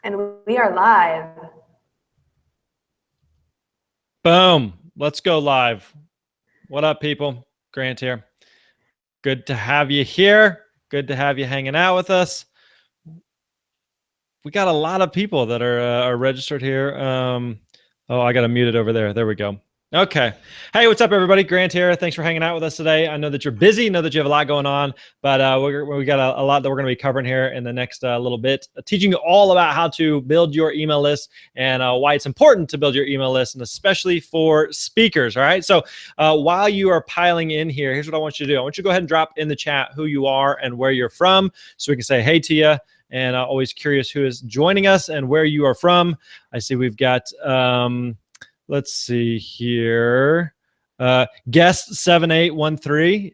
And we are live. Boom. Let's go live. What up, people? Grant here. Good to have you here. Good to have you hanging out with us. We got a lot of people that are registered here. Oh, I got to mute it over there. There we go. Okay. Hey, what's up, everybody? Grant here. Thanks for hanging out with us today. I know that you're busy. Know that you have a lot going on, but we got a lot that we're going to be covering here in the next little bit, teaching you all about how to build your email list and why it's important to build your email list, and especially for speakers. All right. So while you are piling in here, here's what I want you to do. I want you to go ahead and drop in the chat who you are and where you're from, so we can say hey to you. And always curious who is joining us and where you are from. I see we've got. Let's see here. Guest 7813.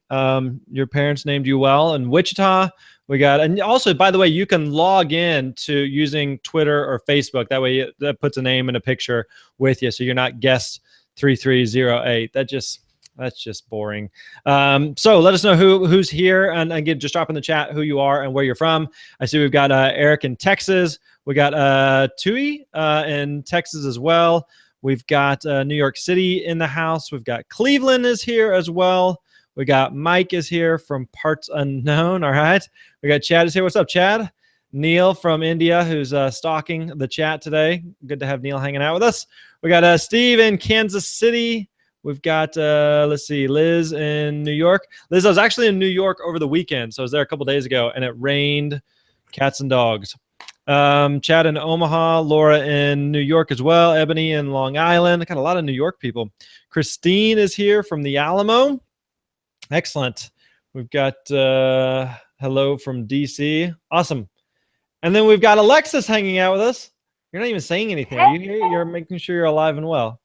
Your parents named you well in Wichita. We got, and also, by the way, you can log in to using Twitter or Facebook. That way, that puts a name and a picture with you, so you're not guest 3308. That's just boring. So let us know who's here, and again, just drop in the chat who you are and where you're from. I see we've got Eric in Texas. We got Tui in Texas as well. We've got New York City in the house. We've got Cleveland is here as well. We got Mike is here from parts unknown. All right. We got Chad is here. What's up, Chad? Neil from India, who's stalking the chat today. Good to have Neil hanging out with us. We got Steve in Kansas City. We've got, let's see, Liz in New York. Liz, I was actually in New York over the weekend. So I was there a couple days ago, and it rained cats and dogs. Chad in Omaha, Laura in New York as well, Ebony in Long Island. I got a lot of New York people. Christine is here from the Alamo. Excellent. We've got hello from DC. Awesome. And then we've got Alexis hanging out with us. You're not even saying anything. Are you here? You're making sure you're alive and well.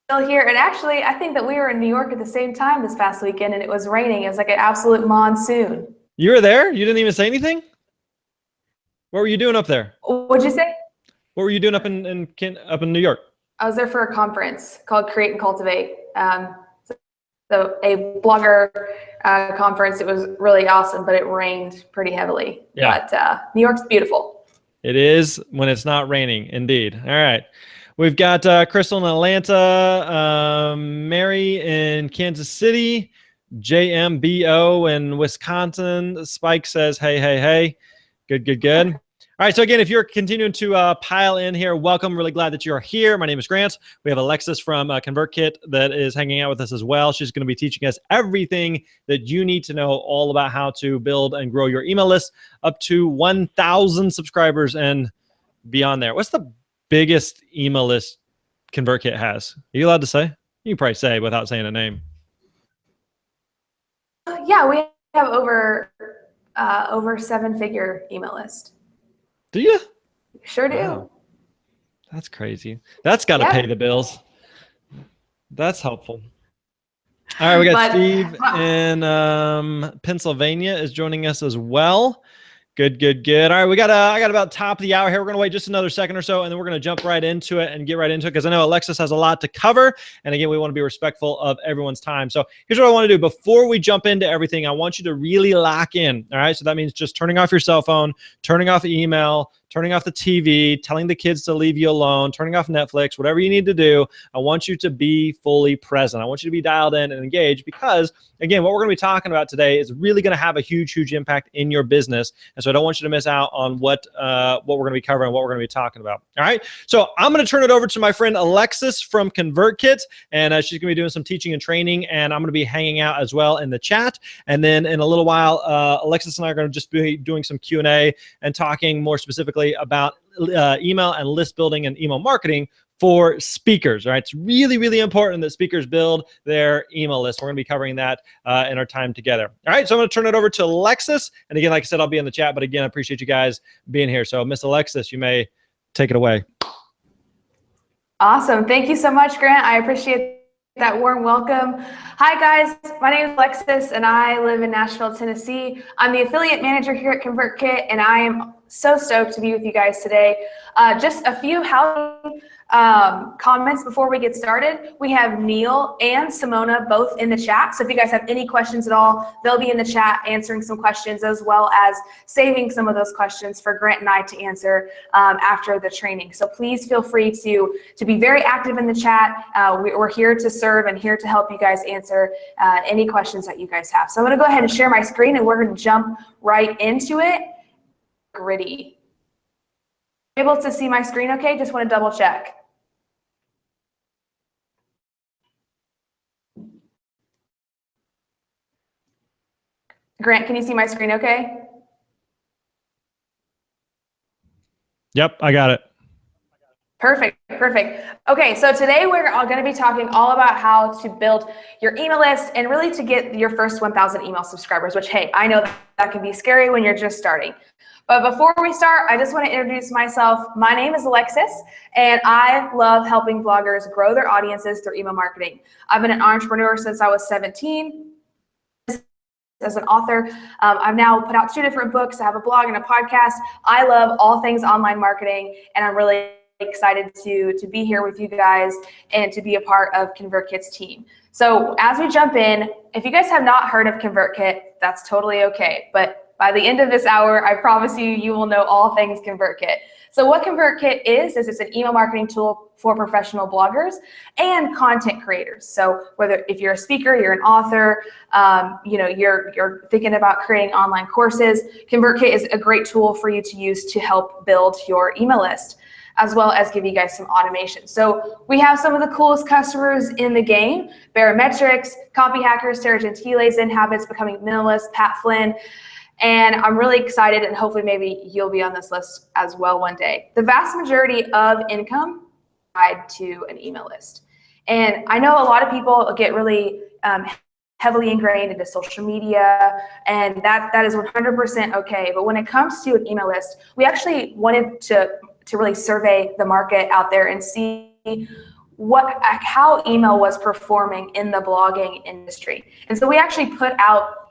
Still here. And actually, I think that we were in New York at the same time this past weekend, and it was raining. It was like an absolute monsoon. You were there? You didn't even say anything? What were you doing up there? What'd you say? What were you doing up in New York? I was there for a conference called Create and Cultivate. So a blogger conference. It was really awesome, but it rained pretty heavily. Yeah. But New York's beautiful. It is when it's not raining, indeed. All right. We've got Crystal in Atlanta, Mary in Kansas City, JMBO in Wisconsin. Spike says, hey, hey, hey. Good, good, good. All right, so again, if you're continuing to pile in here, welcome. Really glad that you are here. My name is Grant. We have Alexis from ConvertKit that is hanging out with us as well. She's going to be teaching us everything that you need to know all about how to build and grow your email list up to 1,000 subscribers and beyond there. What's the biggest email list ConvertKit has? Are you allowed to say? You can probably say without saying a name. Yeah, we have over 7-figure email list. Do you? Sure do. Wow. That's crazy. That's got to pay the bills. That's helpful. All right, we got Steve in Pennsylvania is joining us as well. Good, good, good. All right, I got about top of the hour here. We're going to wait just another second or so, and then we're going to jump right into it and get right into it, because I know Alexis has a lot to cover. And again, we want to be respectful of everyone's time. So here's what I want to do. Before we jump into everything, I want you to really lock in. All right, so that means just turning off your cell phone, turning off email, turning off the TV, telling the kids to leave you alone, turning off Netflix, whatever you need to do. I want you to be fully present. I want you to be dialed in and engaged, because again, what we're going to be talking about today is really going to have a huge, huge impact in your business. And so I don't want you to miss out on what we're going to be covering, what we're going to be talking about. All right. So I'm going to turn it over to my friend Alexis from ConvertKit, and she's going to be doing some teaching and training, and I'm going to be hanging out as well in the chat. And then in a little while, Alexis and I are going to just be doing some Q&A and talking more specifically about email and list building and email marketing for speakers. All right, it's really, really important that speakers build their email list. We're going to be covering that in our time together. All right, so I'm going to turn it over to Alexis. And again, like I said, I'll be in the chat, but again, I appreciate you guys being here. So Miss Alexis, you may take it away. Awesome. Thank you so much, Grant. I appreciate that warm welcome. Hi guys, my name is Alexis and I live in Nashville, Tennessee. I'm the affiliate manager here at ConvertKit, and I am so stoked to be with you guys today. Just a few comments before we get started. We have Neil and Simona both in the chat. So if you guys have any questions at all, they'll be in the chat answering some questions, as well as saving some of those questions for Grant and I to answer after the training. So please feel free to be very active in the chat. We're here to serve and here to help you guys answer any questions that you guys have. So I'm going to go ahead and share my screen, and we're going to jump right into it. Gritty. Able to see my screen okay? Just want to double check. Grant, can you see my screen okay? Yep, I got it. Perfect, perfect. Okay, so today we're going to be talking all about how to build your email list and really to get your first 1,000 email subscribers, which, hey, I know that can be scary when you're just starting. But before we start, I just want to introduce myself. My name is Alexis, and I love helping bloggers grow their audiences through email marketing. I've been an entrepreneur since I was 17. As an author, I've now put out 2 different books. I have a blog and a podcast. I love all things online marketing, and I'm really excited to be here with you guys and to be a part of ConvertKit's team. So as we jump in, if you guys have not heard of ConvertKit, that's totally okay. But by the end of this hour, I promise you will know all things ConvertKit. So what ConvertKit is it's an email marketing tool for professional bloggers and content creators. So whether if you're a speaker, you're an author, you're thinking about creating online courses, ConvertKit is a great tool for you to use to help build your email list, as well as give you guys some automation. So we have some of the coolest customers in the game: Barometrics, Copy Hackers, Sarah Gentile, Zen Habits, Becoming Minimalist, Pat Flynn. And I'm really excited, and hopefully maybe you'll be on this list as well one day. The vast majority of income tied to an email list. And I know a lot of people get really heavily ingrained into social media, and that is 100% okay. But when it comes to an email list, we actually wanted to really survey the market out there and see how email was performing in the blogging industry. And so we actually put out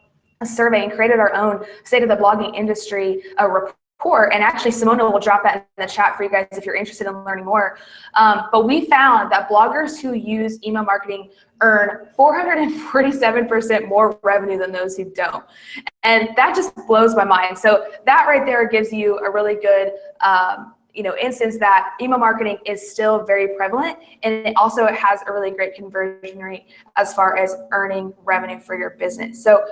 a survey and created our own State of the Blogging Industry report. And actually, Simona will drop that in the chat for you guys if you're interested in learning more. But we found that bloggers who use email marketing earn 447% more revenue than those who don't. And that just blows my mind. So that right there gives you a really good instance that email marketing is still very prevalent, and it also has a really great conversion rate as far as earning revenue for your business. So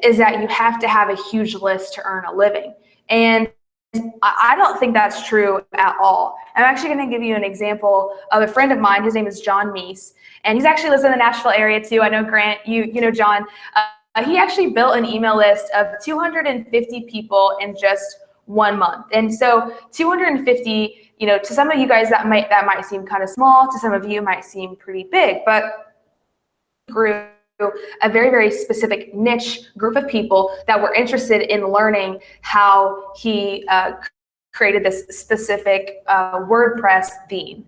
is that you have to have a huge list to earn a living. And I don't think that's true at all. I'm actually going to give you an example of a friend of mine. His name is John Meese, and he's actually lives in the Nashville area too. I know Grant, you know John. He actually built an email list of 250 people in just 1 month. And so 250, to some of you guys that might seem kind of small. To some of you, it might seem pretty big, but grew a very, very specific niche group of people that were interested in learning how he created this specific WordPress theme.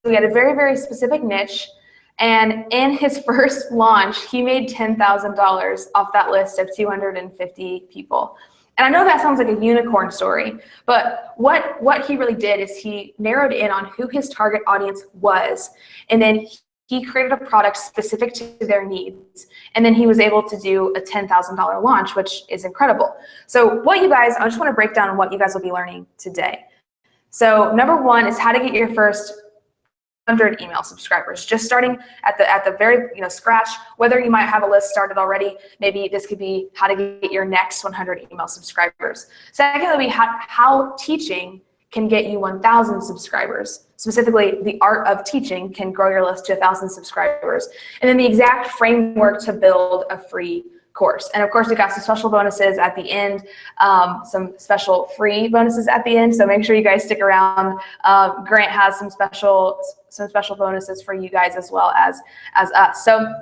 So we had a very, very specific niche, and in his first launch, he made $10,000 off that list of 250 people. And I know that sounds like a unicorn story, but what he really did is he narrowed in on who his target audience was, and then he created a product specific to their needs, and then he was able to do a $10,000 launch, which is incredible. So I just want to break down what you guys will be learning today. So number 1 is how to get your first 100 email subscribers, just starting at the very scratch. Whether you might have a list started already, maybe this could be how to get your next 100 email subscribers. Secondly, we how teaching can get you 1,000 subscribers. Specifically, the art of teaching can grow your list to 1,000 subscribers. And then the exact framework to build a free course. And of course, we got some special bonuses at the end, some special free bonuses at the end. So make sure you guys stick around. Grant has some special bonuses for you guys as well as us. So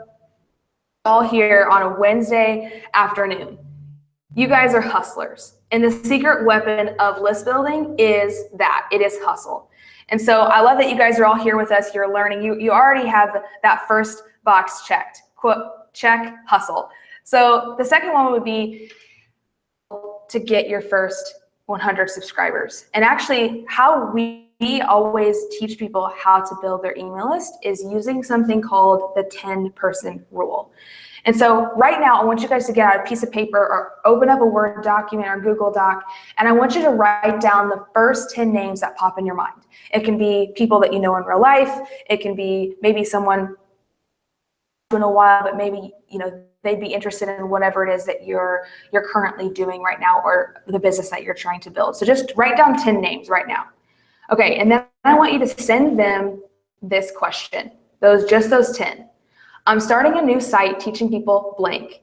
all here on a Wednesday afternoon. You guys are hustlers. And the secret weapon of list building is that it is hustle. And so I love that you guys are all here with us. You're learning. You already have that first box checked. Check, hustle. So the second one would be to get your first 100 subscribers. And actually how we we always teach people how to build their email list is using something called the 10-person rule. And so right now, I want you guys to get out a piece of paper or open up a Word document or Google Doc, and I want you to write down the first 10 names that pop in your mind. It can be people that you know in real life. It can be maybe someone in a while, but maybe they'd be interested in whatever it is that you're currently doing right now, or the business that you're trying to build. So just write down 10 names right now. Okay, and then I want you to send them this question, just those 10. I'm starting a new site teaching people blank.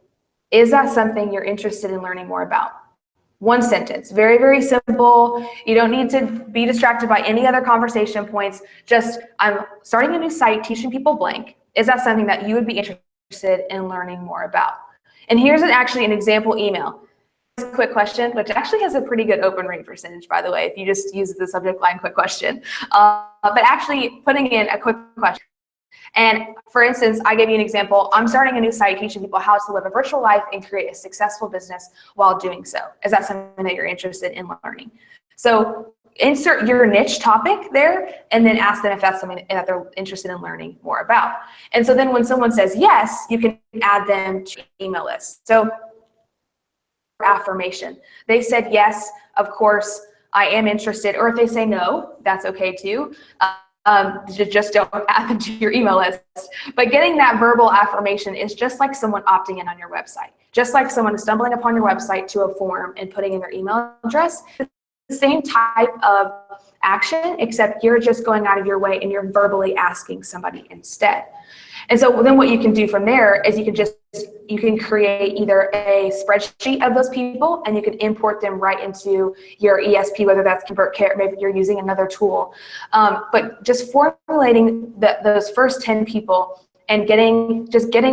Is that something you're interested in learning more about? One sentence, very, very simple. You don't need to be distracted by any other conversation points. Just, I'm starting a new site teaching people blank. Is that something that you would be interested in learning more about? And here's actually an example email. A quick question, which actually has a pretty good open rate percentage, by the way, if you just use the subject line quick question. But actually putting in a quick question. And for instance, I gave you an example. I'm starting a new site teaching people how to live a virtual life and create a successful business while doing so. Is that something that you're interested in learning? So insert your niche topic there and then ask them if that's something that they're interested in learning more about. And so then when someone says yes, you can add them to your email list. So affirmation. They said yes, of course, I am interested. Or if they say no, that's okay too. Just don't add them to your email list. But getting that verbal affirmation is just like someone opting in on your website. Just like someone stumbling upon your website to a form and putting in their email address. The same type of action, except you're just going out of your way and you're verbally asking somebody instead. And so then what you can do from there is you can create either a spreadsheet of those people and you can import them right into your ESP, whether that's ConvertKit, maybe you're using another tool. But just formulating those first 10 people and getting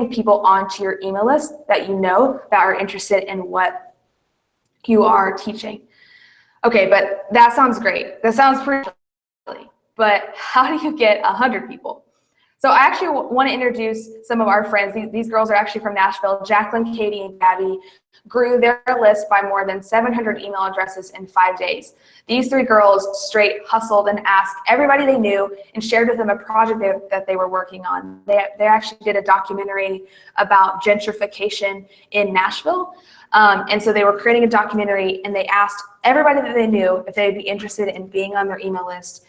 people onto your email list that you know that are interested in what you are teaching. Okay, but that sounds great. That sounds pretty, but how do you get 100 people? So I actually want to introduce some of our friends. These girls are actually from Nashville. Jacqueline, Katie, and Gabby grew their list by more than 700 email addresses in 5 days. These 3 girls straight hustled and asked everybody they knew and shared with them a project that they were working on. They actually did a documentary about gentrification in Nashville. And so they were creating a documentary and they asked everybody that they knew if they'd be interested in being on their email list,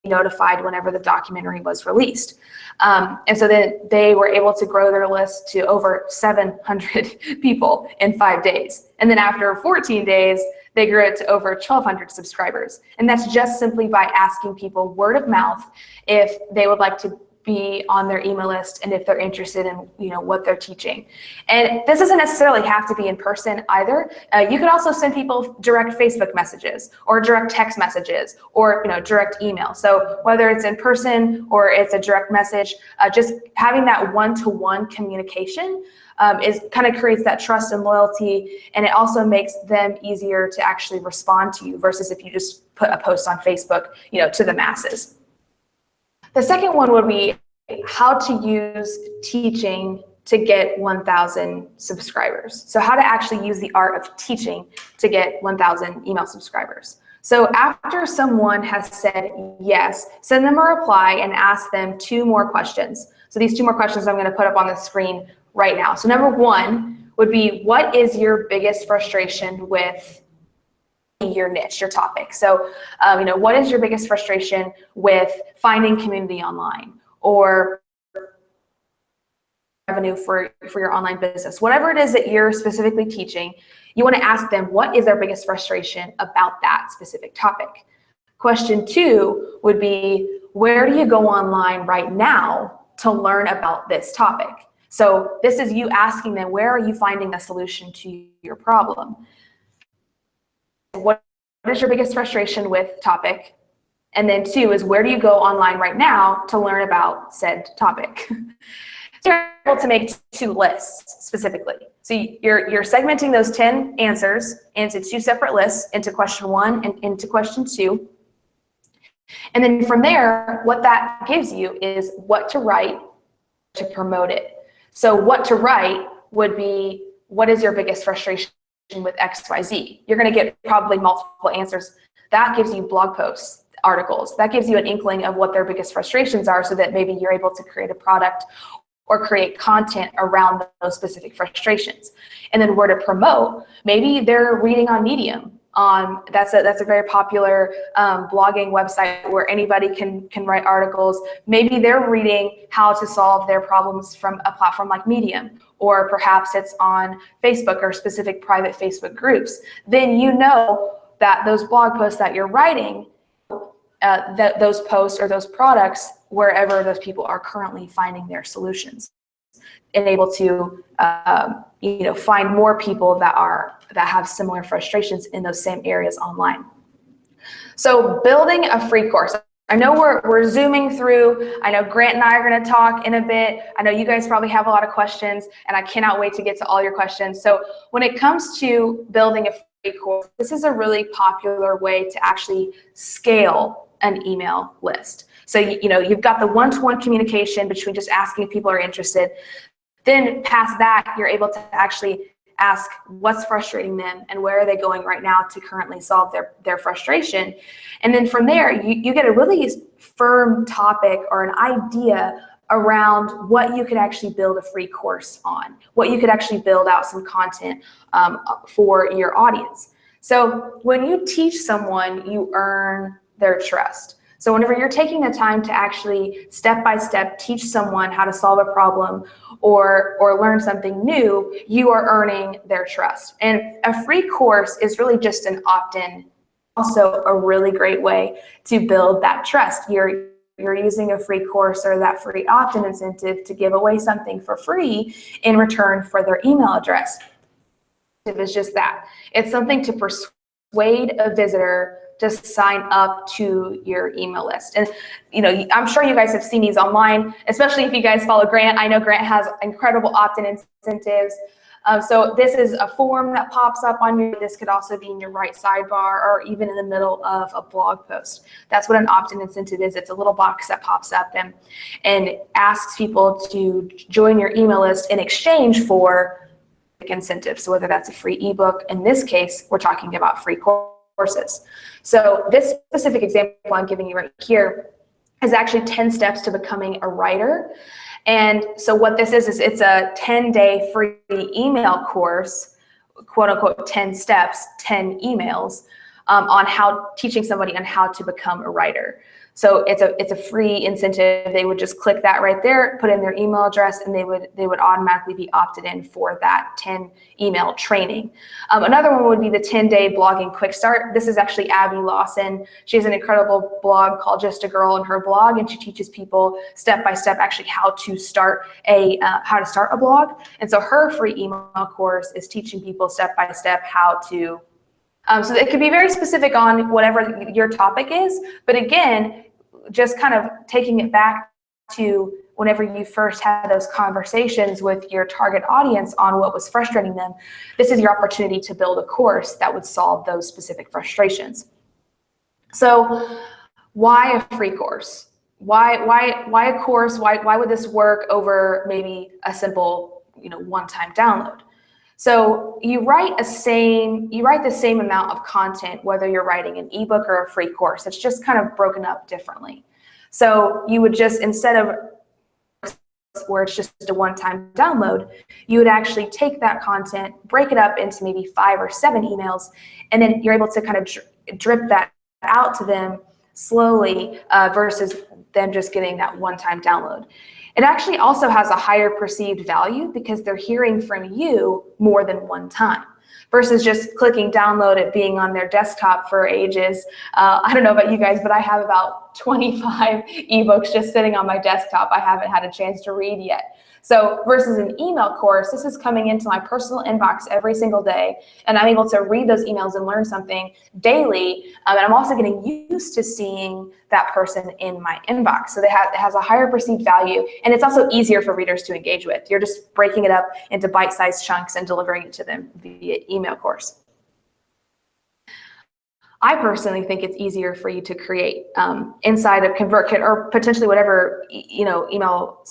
notified whenever the documentary was released. And so then they were able to grow their list to over 700 people in 5 days. And then after 14 days, they grew it to over 1,200 subscribers. And that's just simply by asking people word of mouth if they would like to be on their email list and if they're interested in what they're teaching. And this doesn't necessarily have to be in person either. You could also send people direct Facebook messages or direct text messages or direct email. So whether it's in person or it's a direct message, just having that one-to-one communication is kind of creates that trust and loyalty, and it also makes them easier to actually respond to you versus if you just put a post on Facebook to the masses. The second one would be how to use teaching to get 1,000 subscribers. So how to actually use the art of teaching to get 1,000 email subscribers. So after someone has said yes, send them a reply and ask them 2 more questions. So these 2 more questions I'm going to put up on the screen right now. So number 1 would be, what is your biggest frustration with your niche, your topic? So, what is your biggest frustration with finding community online or revenue for your online business? Whatever it is that you're specifically teaching, you want to ask them, what is their biggest frustration about that specific topic? Question 2 would be, where do you go online right now to learn about this topic? So this is you asking them, where are you finding a solution to your problem? What is your biggest frustration with topic? And then 2 is, where do you go online right now to learn about said topic? So you're able to make 2 lists specifically. So you're segmenting those 10 answers into 2 separate lists, into question 1 and into question 2. And then from there, what that gives you is what to write to promote it. So what to write would be, what is your biggest frustration with XYZ? You're going to get probably multiple answers. That gives you blog posts. articles. That gives you an inkling of what their biggest frustrations are, so that maybe you're able to create a product or create content around those specific frustrations. And then where to promote, maybe they're reading on Medium. That's a very popular blogging website where anybody can write articles. Maybe they're reading how to solve their problems from a platform like Medium, or perhaps it's on Facebook or specific private Facebook groups. Then you know that those blog posts that you're writing, that those posts or those products, wherever those people are currently finding their solutions, and able to find more people that have similar frustrations in those same areas online. So building a free course. I know we're zooming through. I know Grant and I are going to talk in a bit. I know you guys probably have a lot of questions, and I cannot wait to get to all your questions. So when it comes to building a free course, this is a really popular way to actually scale an email list. So you've got the one-to-one communication between just asking if people are interested. Then past that, you're able to actually ask what's frustrating them and where are they going right now to currently solve their frustration. And then from there, you get a really firm topic or an idea around what you could actually build a free course on, what you could actually build out some content for your audience. So when you teach someone, you earn their trust. So whenever you're taking the time to actually step-by-step teach someone how to solve a problem or learn something new, you are earning their trust. And a free course is really just an opt-in, also a really great way to build that trust. You're using a free course or that free opt-in incentive to give away something for free in return for their email address. It is just that. It's something to persuade a visitor to sign up to your email list. And I'm sure you guys have seen these online, especially if you guys follow Grant. I know Grant has incredible opt-in incentives. So this is a form that pops up on your, this could also be in your right sidebar or even in the middle of a blog post. That's what an opt-in incentive is. It's a little box that pops up and asks people to join your email list in exchange for incentives. So whether that's a free ebook, in this case, we're talking about free courses. So this specific example I'm giving you right here is actually 10 steps to becoming a writer. And so what this is it's a 10-day free email course, quote unquote, 10 steps, 10 emails on teaching somebody on how to become a writer. So it's a free incentive. They would just click that right there, put in their email address, and they would automatically be opted in for that 10 email training. Another one would be the 10-day blogging quick start. This is actually Abby Lawson. She has an incredible blog called Just a Girl in her blog, and she teaches people step by step actually how to start a blog. And so her free email course is teaching people step by step how to. So it could be very specific on whatever your topic is, but again, just kind of taking it back to whenever you first had those conversations with your target audience on what was frustrating them, this is your opportunity to build a course that would solve those specific frustrations. So why a free course? Why a course? Why would this work over maybe a simple, one-time download? So you write the same amount of content, whether you're writing an ebook or a free course. It's just kind of broken up differently. So you would just, instead of where it's just a one-time download, you would actually take that content, break it up into maybe 5 or 7 emails, and then you're able to kind of drip that out to them slowly versus them just getting that one-time download. It actually also has a higher perceived value because they're hearing from you more than one time versus just clicking download it being on their desktop for ages. I don't know about you guys, but I have about 25 ebooks just sitting on my desktop I haven't had a chance to read yet. So versus an email course, this is coming into my personal inbox every single day, and I'm able to read those emails and learn something daily. And I'm also getting used to seeing that person in my inbox. So it has a higher perceived value, and it's also easier for readers to engage with. You're just breaking it up into bite-sized chunks and delivering it to them via email course. I personally think it's easier for you to create inside of ConvertKit or potentially whatever email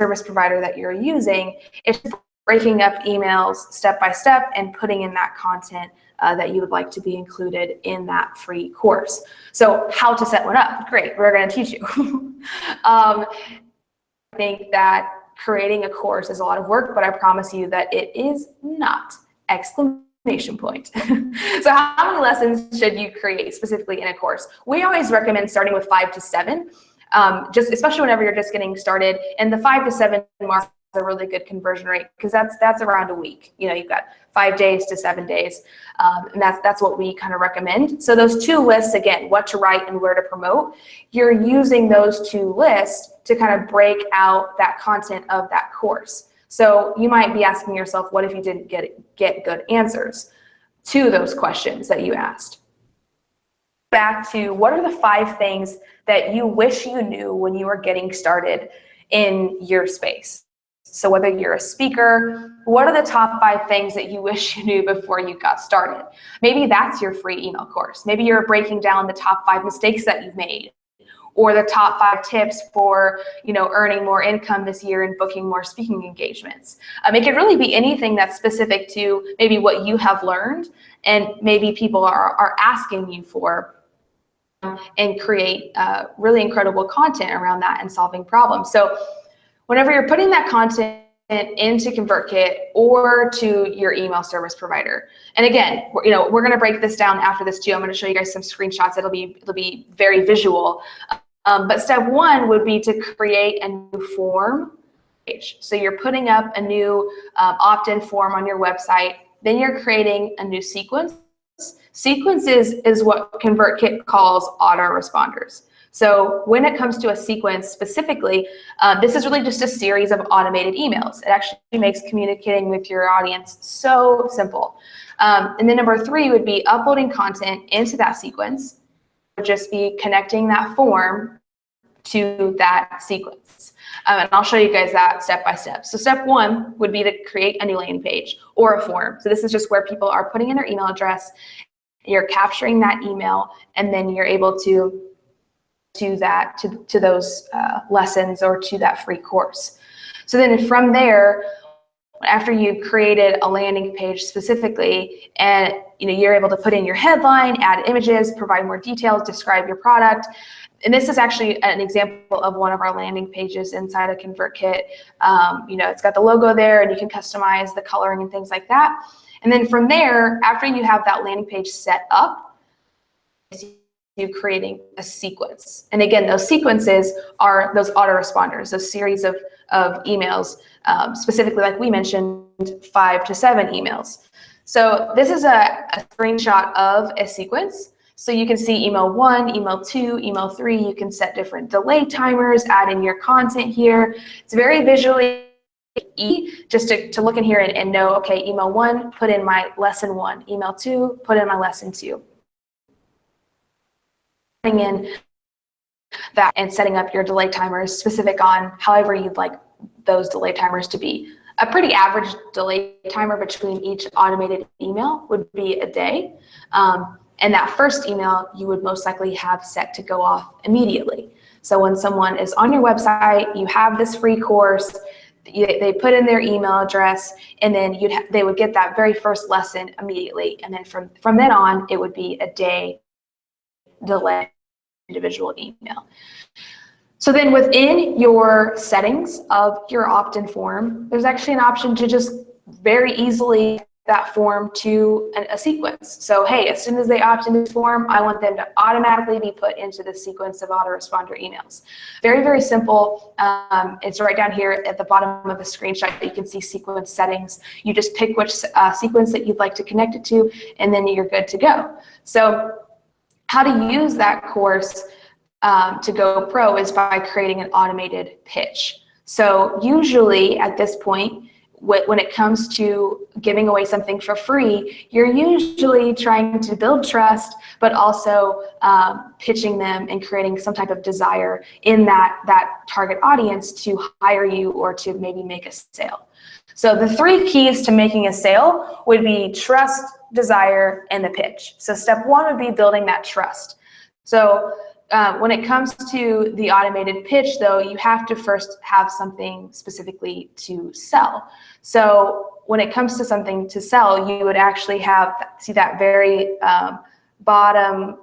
service provider that you're using. It's breaking up emails step by step and putting in that content that you would like to be included in that free course. So how to set one up? Great, we're going to teach you. I think that creating a course is a lot of work, but I promise you that it is not! Exclamation point. So how many lessons should you create specifically in a course? We always recommend starting with 5 to 7, just especially whenever you're just getting started. And the 5 to 7 mark a really good conversion rate, because that's around a week. You know, you've got 5 days to 7 days, and that's what we kind of recommend. So those 2 lists, again, what to write and where to promote, you're using those 2 lists to kind of break out that content of that course. So you might be asking yourself, what if you didn't get good answers to those questions that you asked? Back to, what are the 5 things that you wish you knew when you were getting started in your space? So whether you're a speaker, what are the top 5 things that you wish you knew before you got started? Maybe that's your free email course. Maybe you're breaking down the top 5 mistakes that you've made, or the top 5 tips for, you know, earning more income this year and booking more speaking engagements. It could really be anything that's specific to maybe what you have learned and maybe people are asking you for, and create really incredible content around that and solving problems. So whenever you're putting that content into ConvertKit or to your email service provider, and again, we're going to break this down after this too. I'm going to show you guys some screenshots. It'll be very visual. But step 1 would be to create a new form page. So you're putting up a new opt-in form on your website. Then you're creating a new sequence. Sequences is what ConvertKit calls autoresponders. So when it comes to a sequence specifically, this is really just a series of automated emails. It actually makes communicating with your audience so simple. And then number 3 would be uploading content into that sequence. It would just be connecting that form to that sequence. And I'll show you guys that step by step. So step 1 would be to create a new landing page or a form. So this is just where people are putting in their email address. You're capturing that email, and then you're able to do that to those lessons or to that free course. So then from there, after you've created a landing page specifically, and you're able to put in your headline, add images, provide more details, describe your product. And this is actually an example of one of our landing pages inside of ConvertKit. It's got the logo there, and you can customize the coloring and things like that. And then from there, after you have that landing page set up, you creating a sequence. And again, those sequences are those autoresponders, those series of emails, specifically, like we mentioned, 5 to 7 emails. So this is a screenshot of a sequence. So you can see email 1, email 2, email 3. You can set different delay timers, add in your content here. It's very visually easy just to look in here and know, okay, email 1, put in my lesson 1. Email 2, put in my lesson 2. In that and setting up your delay timers specific on however you'd like those delay timers to be. A pretty average delay timer between each automated email would be a day. And that first email you would most likely have set to go off immediately. So when someone is on your website, you have this free course, they put in their email address, and then they would get that very first lesson immediately. And then from then on, it would be a day delay individual email. So then within your settings of your opt-in form, there's actually an option to just very easily that form to a sequence. So hey, as soon as they opt into this form, I want them to automatically be put into the sequence of autoresponder emails. Very, very simple. It's right down here at the bottom of the screenshot. You can see sequence settings. You just pick which sequence that you'd like to connect it to, and then you're good to go. So how to use that course to go pro is by creating an automated pitch. So usually at this point, when it comes to giving away something for free, you're usually trying to build trust, but also pitching them and creating some type of desire in that target audience to hire you or to maybe make a sale. So the 3 keys to making a sale would be trust, desire, and the pitch. So step 1 would be building that trust. So when it comes to the automated pitch, though, you have to first have something specifically to sell. So when it comes to something to sell, you would actually see that very bottom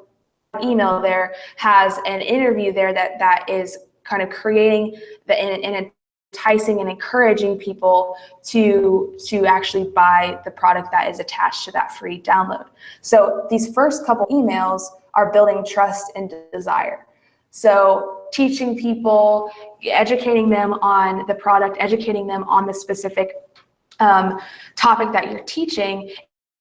email there has an interview there that is kind of creating and enticing and encouraging people to actually buy the product that is attached to that free download. So these first couple emails are building trust and desire. So teaching people, educating them on the product, educating them on the specific topic that you're teaching,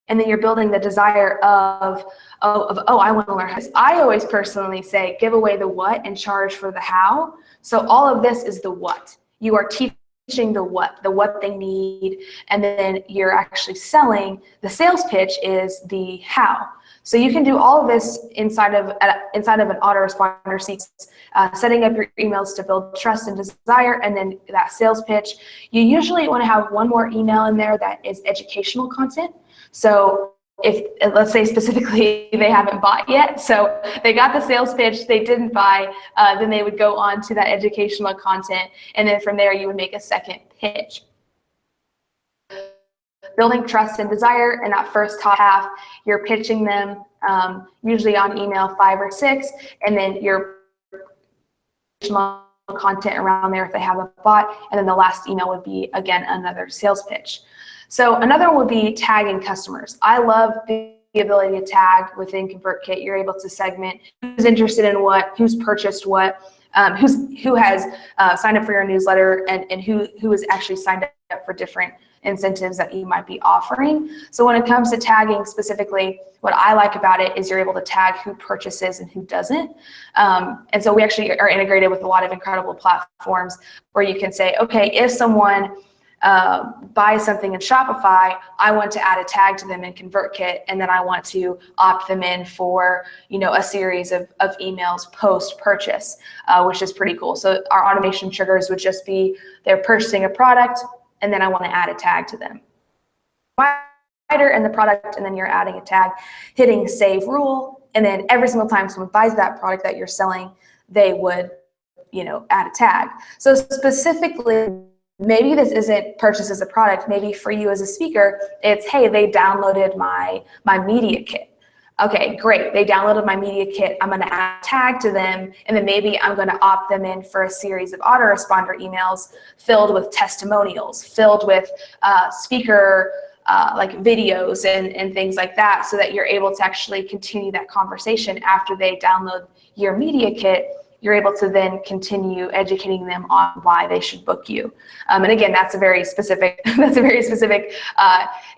and then you're building the desire of I want to learn how. I always personally say, give away the what and charge for the how. So all of this is the what. You are teaching the what they need, and then you're actually selling. The sales pitch is the how. So you can do all of this inside of an autoresponder sequence, setting up your emails to build trust and desire, and then that sales pitch. You usually want to have one more email in there that is educational content. So if, let's say specifically, they haven't bought yet, so they got the sales pitch, they didn't buy, then they would go on to that educational content, and then from there you would make a second pitch. Building trust and desire in that first top half, you're pitching them usually on email 5 or 6, and then your content around there if they haven't bought, and then the last email would be, again, another sales pitch. So another one would be tagging customers. I love the ability to tag within ConvertKit. You're able to segment who's interested in what, who's purchased what, who has signed up for your newsletter, and who is actually signed up for different incentives that you might be offering. So when it comes to tagging specifically, what I like about it is you're able to tag who purchases and who doesn't. And so we actually are integrated with a lot of incredible platforms where you can say, okay, if someone buys something in Shopify, I want to add a tag to them in ConvertKit, and then I want to opt them in for, a series of emails post-purchase, which is pretty cool. So our automation triggers would just be they're purchasing a product, and then I want to add a tag to them. In the product, and then you're adding a tag, hitting save rule, and then every single time someone buys that product that you're selling, they would, add a tag. So specifically, maybe this isn't purchase as a product. Maybe for you as a speaker, it's, hey, they downloaded my media kit. Okay, great. They downloaded my media kit. I'm going to add a tag to them, and then maybe I'm going to opt them in for a series of autoresponder emails filled with testimonials, filled with speaker like videos and things like that, so that you're able to actually continue that conversation after they download your media kit. You're able to then continue educating them on why they should book you. And again, that's a very specific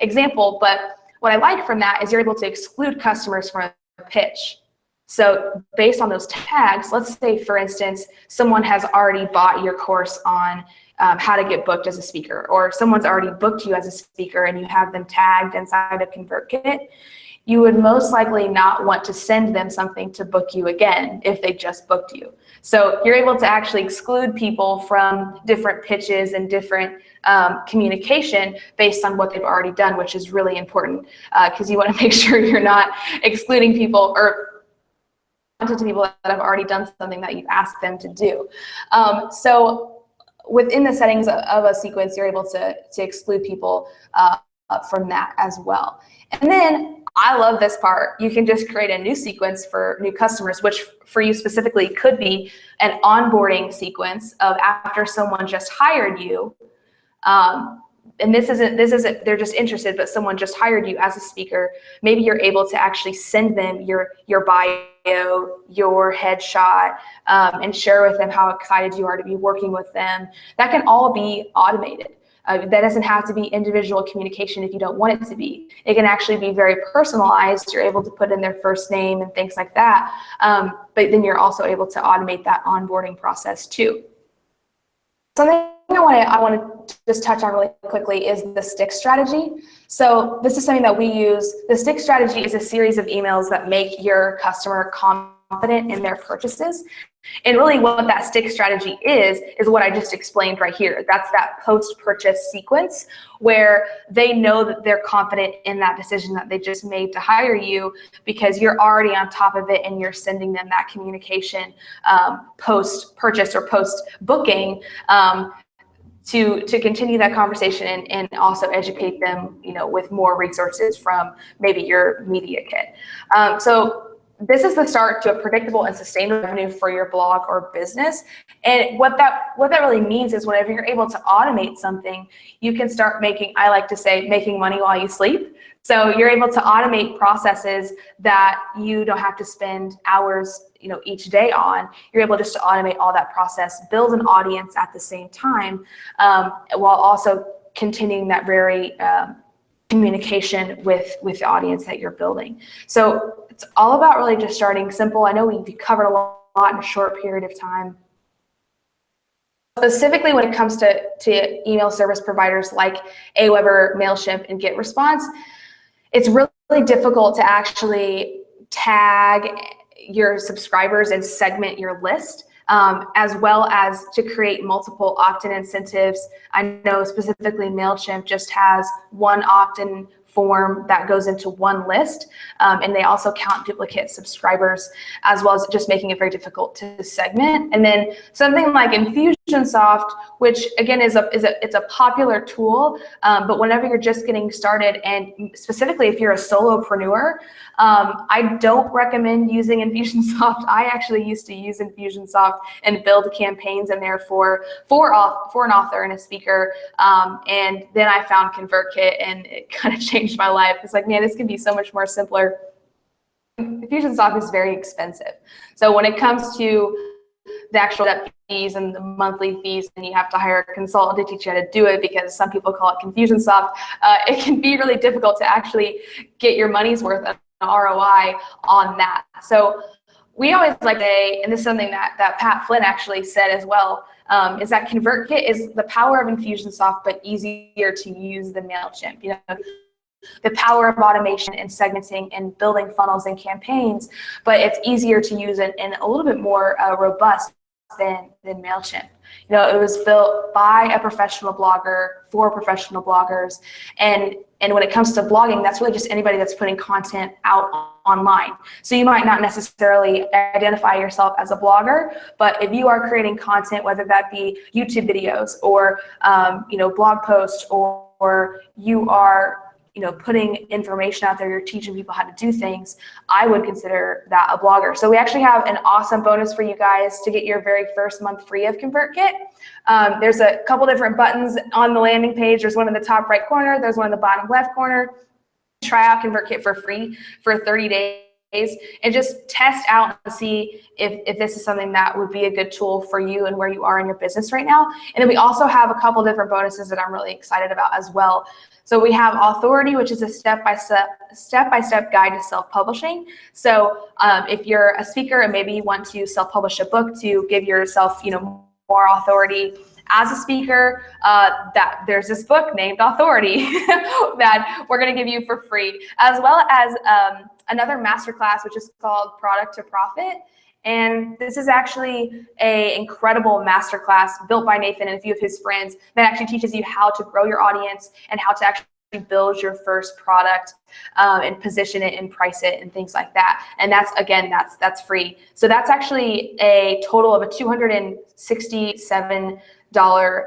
example. But what I like from that is you're able to exclude customers from a pitch. So based on those tags, let's say, for instance, someone has already bought your course on how to get booked as a speaker, or someone's already booked you as a speaker and you have them tagged inside of ConvertKit. You would most likely not want to send them something to book you again if they just booked you. So you're able to actually exclude people from different pitches and different communication based on what they've already done, which is really important because you want to make sure you're not excluding people or to people that have already done something that you've asked them to do. So within the settings of a sequence, you're able to exclude people from that as well. And then I love this part. You can just create a new sequence for new customers, which for you specifically could be an onboarding sequence of after someone just hired you. And this isn't, they're just interested, but someone just hired you as a speaker. Maybe you're able to actually send them your bio, your headshot, and share with them how excited you are to be working with them. That can all be automated. That doesn't have to be individual communication if you don't want it to be. It can actually be very personalized. You're able to put in their first name and things like that. But then you're also able to automate that onboarding process too. Something I want to just touch on really quickly is the stick strategy. So this is something that we use. The stick strategy is a series of emails that make your customer comment confident in their purchases. And really what that stick strategy is what I just explained right here. That's that post-purchase sequence where they know that they're confident in that decision that they just made to hire you because you're already on top of it and you're sending them that communication post-purchase or post-booking to continue that conversation and also educate them, with more resources from maybe your media kit. So this is the start to a predictable and sustainable revenue for your blog or business. And what that really means is whenever you're able to automate something, you can start making, I like to say, making money while you sleep. So you're able to automate processes that you don't have to spend hours, each day on. You're able just to automate all that process, build an audience at the same time, while also continuing that very communication with the audience that you're building. So it's all about really just starting simple. I know we've covered a lot in a short period of time. Specifically when it comes to email service providers like Aweber, MailChimp, and GetResponse, it's really difficult to actually tag your subscribers and segment your list, as well as to create multiple opt-in incentives. I know specifically MailChimp just has one opt-in form that goes into one list, and they also count duplicate subscribers, as well as just making it very difficult to segment. And then something like Infusionsoft, which again it's a popular tool, but whenever you're just getting started, and specifically if you're a solopreneur, I don't recommend using Infusionsoft. I actually used to use Infusionsoft and build campaigns in there for an author and a speaker, and then I found ConvertKit, and it kind of changed my life. It's like, man, this can be so much more simpler. Infusionsoft is very expensive. So when it comes to the actual fees and the monthly fees, and you have to hire a consultant to teach you how to do it, because some people call it Confusionsoft, it can be really difficult to actually get your money's worth of an ROI on that. So we always like to say, and this is something that Pat Flynn actually said as well, is that ConvertKit is the power of Infusionsoft, but easier to use than MailChimp. The power of automation and segmenting and building funnels and campaigns, but it's easier to use and a little bit more robust than MailChimp. It was built by a professional blogger for professional bloggers, and when it comes to blogging, that's really just anybody that's putting content out online. So you might not necessarily identify yourself as a blogger, but if you are creating content, whether that be YouTube videos or blog posts, or you are putting information out there, you're teaching people how to do things, I would consider that a blogger. So we actually have an awesome bonus for you guys to get your very first month free of ConvertKit. There's a couple different buttons on the landing page. There's one in the top right corner. There's one in the bottom left corner. Try out ConvertKit for free for 30 days and just test out and see if this is something that would be a good tool for you and where you are in your business right now. And then we also have a couple different bonuses that I'm really excited about as well. So we have Authority, which is a step-by-step guide to self-publishing. So if you're a speaker and maybe you want to self-publish a book to give yourself, more authority as a speaker, that there's this book named Authority that we're going to give you for free, as well as another masterclass, which is called Product to Profit. And this is actually an incredible masterclass built by Nathan and a few of his friends that actually teaches you how to grow your audience and how to actually build your first product and position it and price it and things like that. And that's free. So that's actually a total of a $267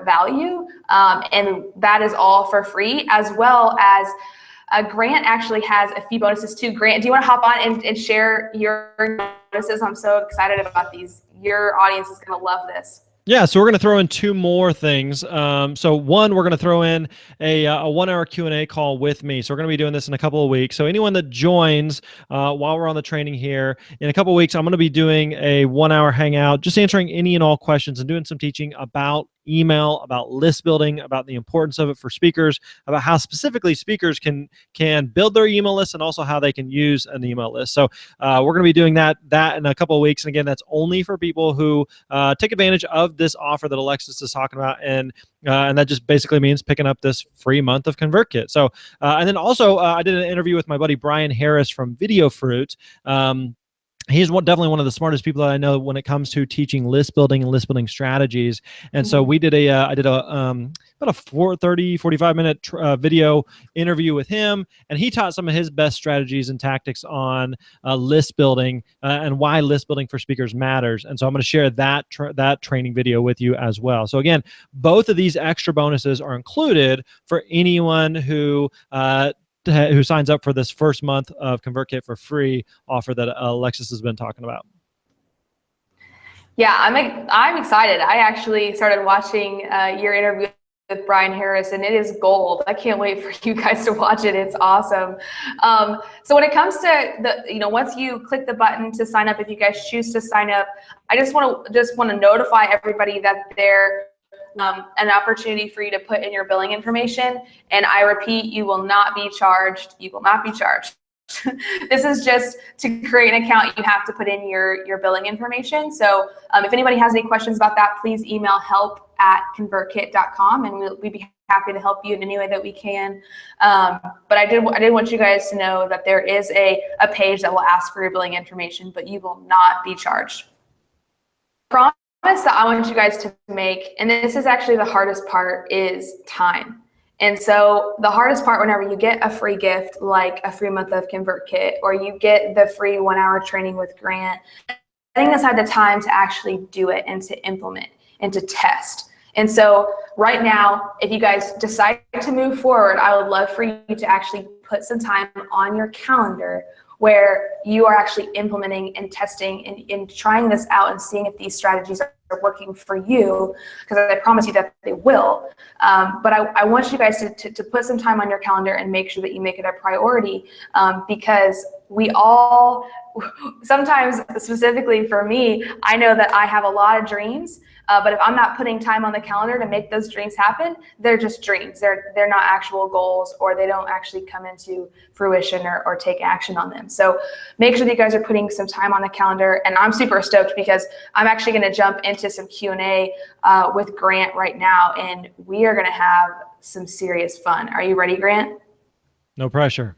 value, and that is all for free, as well as Grant actually has a few bonuses too. Grant, do you want to hop on and share your bonuses? I'm so excited about these. Your audience is going to love this. Yeah, so we're going to throw in two more things. So one, we're going to throw in a 1-hour Q&A call with me. So we're going to be doing this in a couple of weeks. So anyone that joins while we're on the training here, in a couple of weeks, I'm going to be doing a 1-hour hangout, just answering any and all questions and doing some teaching about email, about list building, about the importance of it for speakers, about how specifically speakers can build their email list and also how they can use an email list. So we're going to be doing that in a couple of weeks. And again, that's only for people who take advantage of this offer that Alexis is talking about. And that just basically means picking up this free month of ConvertKit. So, and then also I did an interview with my buddy Brian Harris from Video Fruit. he's definitely one of the smartest people that I know when it comes to teaching list building and list building strategies. And so we did I did about a 45 minute video interview with him, and he taught some of his best strategies and tactics on list building and why list building for speakers matters. And so I'm going to share that that training video with you as well. So again, both of these extra bonuses are included for anyone who signs up for this first month of ConvertKit for free offer that Alexis has been talking about. Yeah, I'm excited. I actually started watching your interview with Brian Harris, and it is gold. I can't wait for you guys to watch it. It's awesome. So when it comes to once you click the button to sign up, if you guys choose to sign up, I just want to notify everybody that they're an opportunity for you to put in your billing information. And I repeat, you will not be charged. You will not be charged. This is just to create an account. You have to put in your billing information. So if anybody has any questions about that, please email help@convertkit.com, and we'd be happy to help you in any way that we can. But I did want you guys to know that there is a page that will ask for your billing information, but you will not be charged. Promise that I want you guys to make, and this is actually the hardest part, is time. And so the hardest part whenever you get a free gift like a free month of ConvertKit, or you get the free 1-hour training with Grant, setting aside the time to actually do it and to implement and to test. And so right now, if you guys decide to move forward, I would love for you to actually put some time on your calendar where you are actually implementing and testing and trying this out and seeing if these strategies are working for you, because I promise you that they will. But I want you guys to put some time on your calendar and make sure that you make it a priority, because we all, sometimes specifically for me, I know that I have a lot of dreams, but if I'm not putting time on the calendar to make those dreams happen, they're just dreams. They're not actual goals, or they don't actually come into fruition or take action on them. So make sure that you guys are putting some time on the calendar. And I'm super stoked because I'm actually going to jump into some Q&A with Grant right now, and we are going to have some serious fun. Are you ready, Grant? No pressure.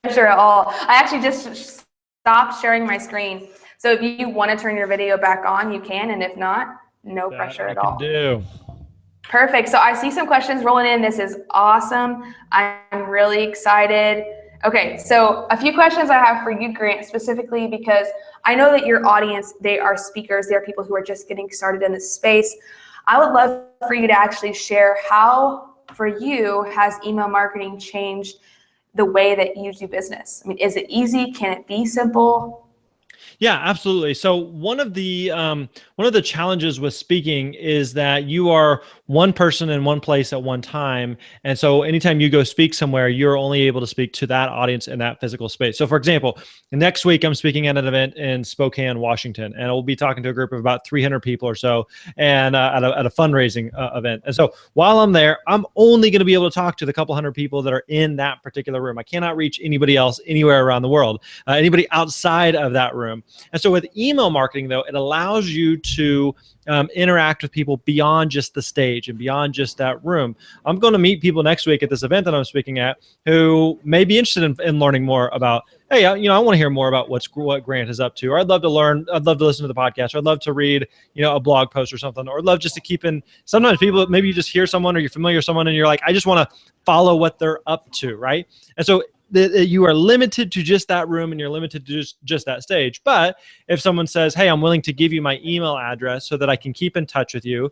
No pressure at all. I actually just stopped sharing my screen. So if you want to turn your video back on, you can, and if not, no pressure at all. Perfect. So I see some questions rolling in. This is awesome. I'm really excited. Okay, so a few questions I have for you, Grant, specifically because I know that your audience, they are speakers. They are people who are just getting started in this space. I would love for you to actually share how, for you, has email marketing changed the way that you do business? I mean, is it easy? Can it be simple? Yeah, absolutely. So one of the challenges with speaking is that you are one person in one place at one time. And so anytime you go speak somewhere, you're only able to speak to that audience in that physical space. So for example, next week I'm speaking at an event in Spokane, Washington, and I'll be talking to a group of about 300 people or so, and at a fundraising event. And so while I'm there, I'm only going to be able to talk to the couple hundred people that are in that particular room. I cannot reach anybody else anywhere around the world, anybody outside of that room. And so with email marketing, though, it allows you to interact with people beyond just the stage and beyond just that room. I'm going to meet people next week at this event that I'm speaking at who may be interested in learning more about, hey, I want to hear more about what Grant is up to, or I'd love to learn, I'd love to listen to the podcast, or I'd love to read, a blog post or something, or I'd love just to keep in. Sometimes people, maybe you just hear someone or you're familiar with someone and you're like, I just want to follow what they're up to, right? And so you are limited to just that room and you're limited to just that stage. But if someone says, hey, I'm willing to give you my email address so that I can keep in touch with you,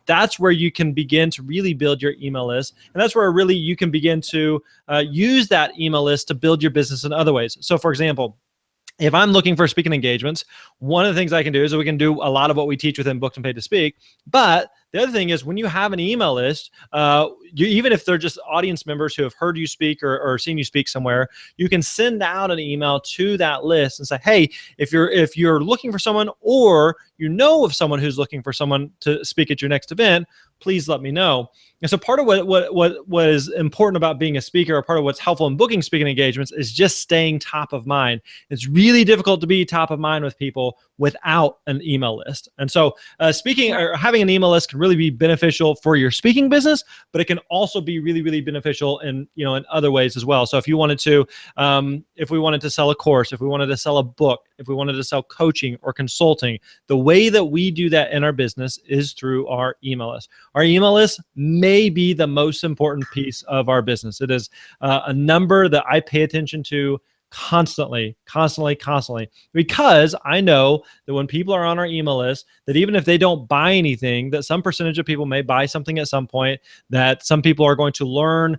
that's where you can begin to really build your email list. And that's where really you can begin to use that email list to build your business in other ways. So for example, if I'm looking for speaking engagements, one of the things I can do is we can do a lot of what we teach within Booked and Paid to Speak. But the other thing is when you have an email list, even if they're just audience members who have heard you speak or seen you speak somewhere, you can send out an email to that list and say, hey, if you're looking for someone, or you know of someone who's looking for someone to speak at your next event, please let me know. And so part of what is important about being a speaker, or part of what's helpful in booking speaking engagements, is just staying top of mind. It's really difficult to be top of mind with people without an email list. And so speaking or having an email list can really really be beneficial for your speaking business, but it can also be really, really beneficial in, in other ways as well. So if you wanted to, if we wanted to sell a course, if we wanted to sell a book, if we wanted to sell coaching or consulting, the way that we do that in our business is through our email list. Our email list may be the most important piece of our business. It is a number that I pay attention to constantly, because I know that when people are on our email list, that even if they don't buy anything, that some percentage of people may buy something at some point, that some people are going to learn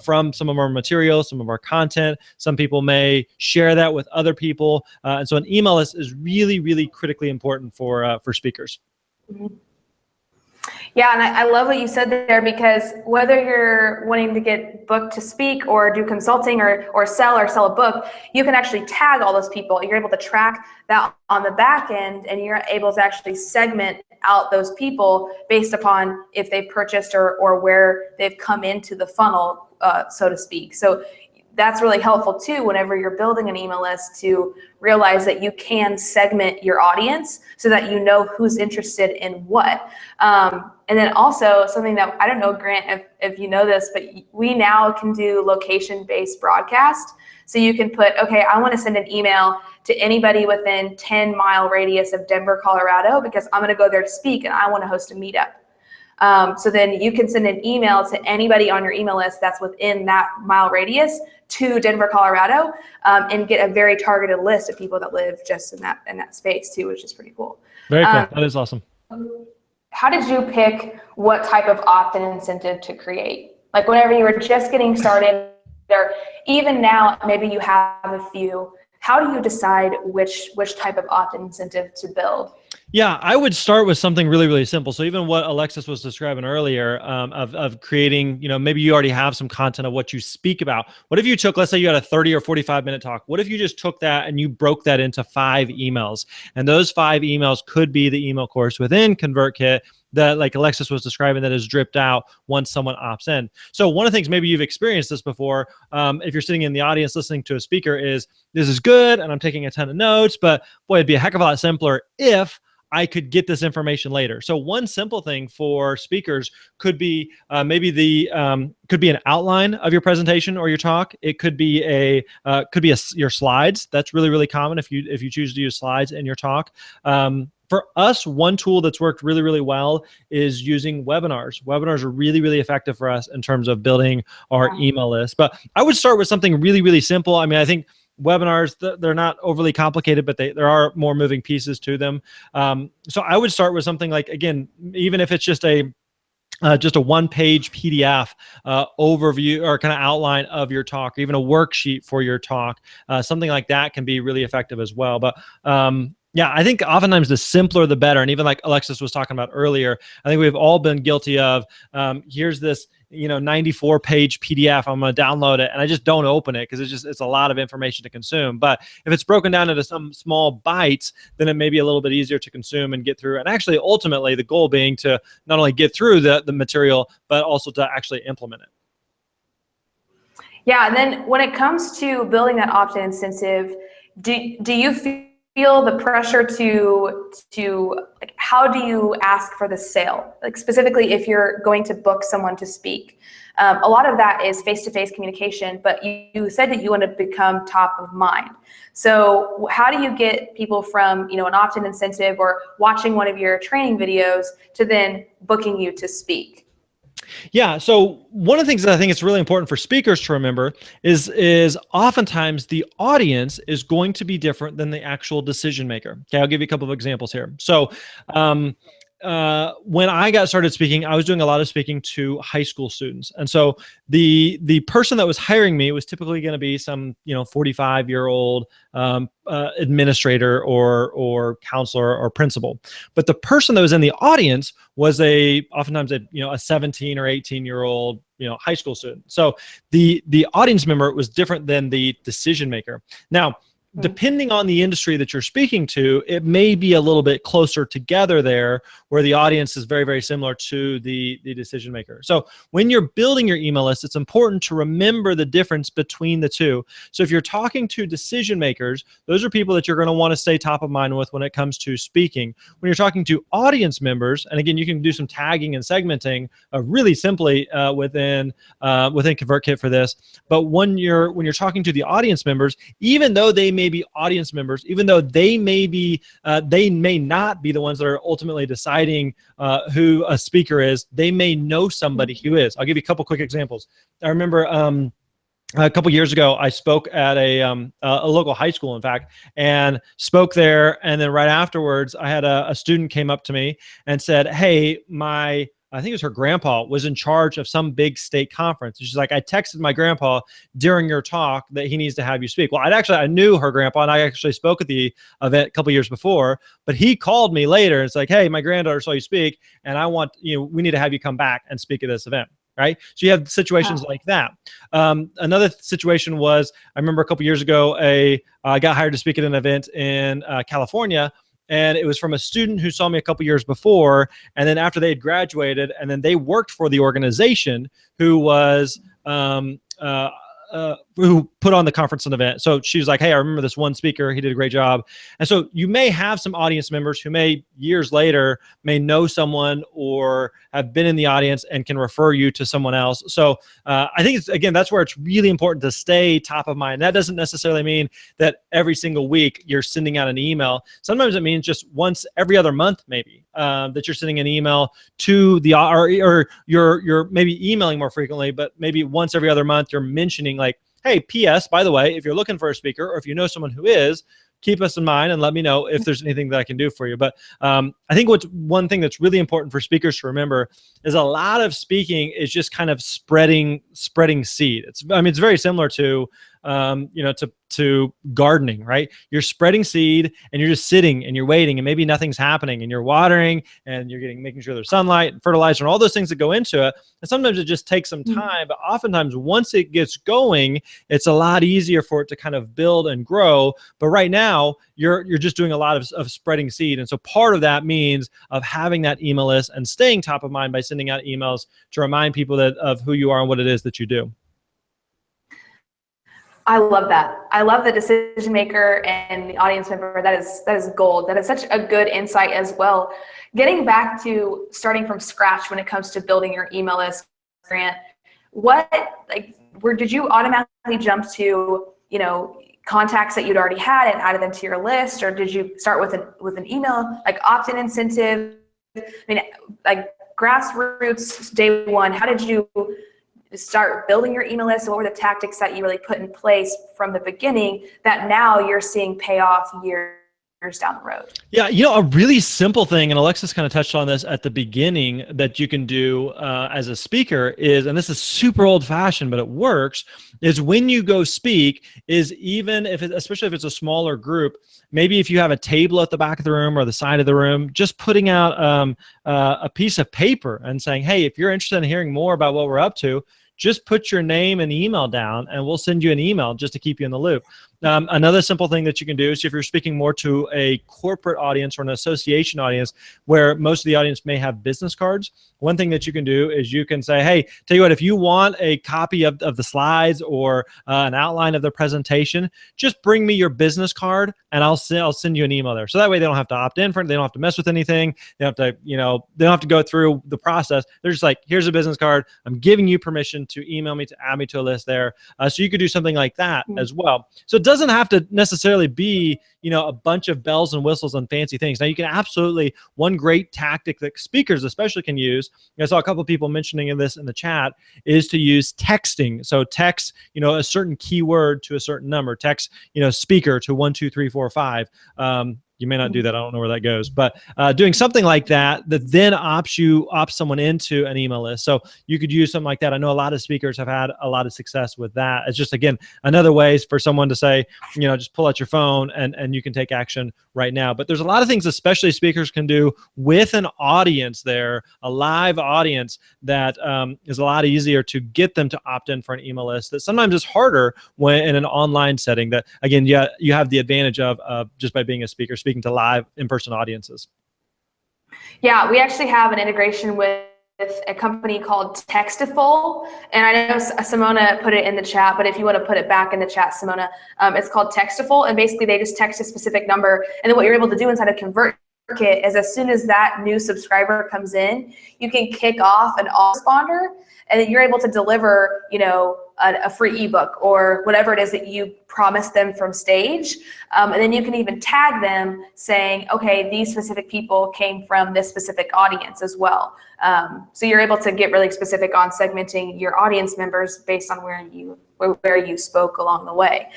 from some of our materials, some of our content. Some people may share that with other people. And so an email list is really, really critically important for speakers. Mm-hmm. Yeah, and I love what you said there, because whether you're wanting to get booked to speak or do consulting or sell a book, you can actually tag all those people. You're able to track that on the back end, and you're able to actually segment out those people based upon if they've purchased or where they've come into the funnel, so to speak. So that's really helpful too whenever you're building an email list, to realize that you can segment your audience so that you know who's interested in what. And then also something that, I don't know, Grant, if you know this, but we now can do location-based broadcast. So you can put, okay, I want to send an email to anybody within 10-mile radius of Denver, Colorado, because I'm going to go there to speak and I want to host a meetup. So then you can send an email to anybody on your email list that's within that mile radius to Denver, Colorado, and get a very targeted list of people that live just in that space too, which is pretty cool. Very cool. That is awesome. How did you pick what type of opt-in incentive to create? Like whenever you were just getting started, or even now, maybe you have a few, how do you decide which type of opt-in incentive to build? Yeah, I would start with something really, really simple. So even what Alexis was describing earlier, of creating, maybe you already have some content of what you speak about. What if you took, let's say you had a 30 or 45-minute talk. What if you just took that and you broke that into 5 emails? And those 5 emails could be the email course within ConvertKit that, like Alexis was describing, that is dripped out once someone opts in. So one of the things, maybe you've experienced this before, if you're sitting in the audience listening to a speaker, is this is good and I'm taking a ton of notes, but boy, it'd be a heck of a lot simpler if I could get this information later. So one simple thing for speakers could be could be an outline of your presentation or your talk. It could be your slides. That's really, really common if you choose to use slides in your talk. For us, one tool that's worked really, really well is using webinars. Webinars are really, really effective for us in terms of building our email list. But I would start with something really, really simple. I mean, I think webinars, they're not overly complicated, but there are more moving pieces to them. So I would start with something like, again, even if it's just a one-page PDF overview or kind of outline of your talk, or even a worksheet for your talk, something like that can be really effective as well. But yeah, I think oftentimes the simpler the better. And even like Alexis was talking about earlier, I think we've all been guilty of, here's this 94-page PDF. I'm going to download it, and I just don't open it because it's a lot of information to consume. But if it's broken down into some small bites, then it may be a little bit easier to consume and get through. And actually, ultimately, the goal being to not only get through the material, but also to actually implement it. Yeah, and then when it comes to building that opt-in incentive, do you feel the pressure to like, how do you ask for the sale? Like specifically if you're going to book someone to speak. A lot of that is face-to-face communication, but you said that you want to become top of mind. So how do you get people from an opt-in incentive or watching one of your training videos to then booking you to speak? Yeah. So one of the things that I think it's really important for speakers to remember is oftentimes the audience is going to be different than the actual decision maker. Okay. I'll give you a couple of examples here. So, when I got started speaking, I was doing a lot of speaking to high school students. And so the person that was hiring me was typically going to be some, 45-year-old administrator or counselor or principal. But the person that was in the audience was oftentimes a 17 or 18-year-old, high school student. So the audience member was different than the decision maker. Now, depending on the industry that you're speaking to, it may be a little bit closer together there, where the audience is very, very similar to the decision maker. So when you're building your email list, it's important to remember the difference between the two. So if you're talking to decision makers, those are people that you're going to want to stay top of mind with when it comes to speaking. When you're talking to audience members, and again, you can do some tagging and segmenting really simply within ConvertKit for this. But when you're talking to the audience members, even though they may be audience members, even though they may not be the ones that are ultimately deciding who a speaker is, they may know somebody who is. I'll give you a couple quick examples. I remember a couple years ago, I spoke at a local high school, in fact, and spoke there. And then right afterwards, I had a student came up to me and said, "Hey, I think it was her grandpa was in charge of some big state conference." And she's like, "I texted my grandpa during your talk that he needs to have you speak." Well, I knew her grandpa, and I actually spoke at the event a couple years before, but he called me later. And it's like, "Hey, my granddaughter saw you speak, and we need to have you come back and speak at this event." Right? So you have situations like that. Another situation was, I remember a couple years ago, I got hired to speak at an event in California. And it was from a student who saw me a couple years before. And then after they had graduated, and then they worked for the organization who was, who put on the conference and event. So she was like, "Hey, I remember this one speaker. He did a great job." And so you may have some audience members who may years later may know someone or have been in the audience and can refer you to someone else. So I think again, that's where it's really important to stay top of mind. That doesn't necessarily mean that every single week you're sending out an email. Sometimes it means just once every other month, maybe that you're sending an email to the, or you're maybe emailing more frequently, but maybe once every other month you're mentioning like, "Hey, P.S., by the way, if you're looking for a speaker or if you know someone who is, keep us in mind and let me know if there's anything that I can do for you." But I think one thing that's really important for speakers to remember is a lot of speaking is just kind of spreading seed. It's very similar to to gardening, right? You're spreading seed and you're just sitting and you're waiting and maybe nothing's happening, and you're watering and you're making sure there's sunlight and fertilizer and all those things that go into it. And sometimes it just takes some time, but oftentimes once it gets going, it's a lot easier for it to kind of build and grow. But right now you're just doing a lot of spreading seed. And so part of that means of having that email list and staying top of mind by sending out emails to remind people of who you are and what it is that you do. I love that. I love the decision maker and the audience member. That is gold. That is such a good insight as well. Getting back to starting from scratch when it comes to building your email list, Grant, did you automatically jump to, contacts that you'd already had and added them to your list, or did you start with an email, like opt-in incentive? I mean, like grassroots day one, how did you start building your email list? What were the tactics that you really put in place from the beginning that now you're seeing pay off years down the road? Yeah, a really simple thing, and Alexis kind of touched on this at the beginning, that you can do as a speaker is, and this is super old fashioned, but it works, is when you go speak, is even if especially if it's a smaller group, maybe if you have a table at the back of the room or the side of the room, just putting out a piece of paper and saying, "Hey, if you're interested in hearing more about what we're up to, just put your name and email down and we'll send you an email just to keep you in the loop." Another simple thing that you can do is if you're speaking more to a corporate audience or an association audience where most of the audience may have business cards, one thing that you can do is you can say, "Hey, tell you what, if you want a copy of the slides or an outline of the presentation, just bring me your business card and I'll send you an email there." So that way they don't have to opt in for it. They don't have to mess with anything. They don't have to, they don't have to go through the process. They're just like, "Here's a business card. I'm giving you permission to email me, to add me to a list there." So you could do something like that as well. So it doesn't have to necessarily be, a bunch of bells and whistles and fancy things. Now you can absolutely, one great tactic that speakers especially can use, I saw a couple of people mentioning this in the chat, is to use texting. So text, a certain keyword to a certain number, text, speaker to 1, 2, 3, 4, 5. You may not do that. I don't know where that goes, but doing something like that then opts someone into an email list. So you could use something like that. I know a lot of speakers have had a lot of success with that. It's just, again, another way for someone to say, just pull out your phone and you can take action right now. But there's a lot of things, especially speakers can do with an audience there, a live audience, that is a lot easier to get them to opt in for an email list. That sometimes is harder when in an online setting. That, again, you have the advantage of just by being a speaker, speaking to live in-person audiences. Yeah, we actually have an integration with a company called Textiful, and I know Simona put it in the chat, but if you want to put it back in the chat, Simona, it's called Textiful, and basically they just text a specific number, and then what you're able to do inside of ConvertKit is as soon as that new subscriber comes in, you can kick off an autoresponder, and then you're able to deliver, a free ebook or whatever it is that you promised them from stage. And then you can even tag them saying, okay, these specific people came from this specific audience as well. So you're able to get really specific on segmenting your audience members based on where you spoke along the way.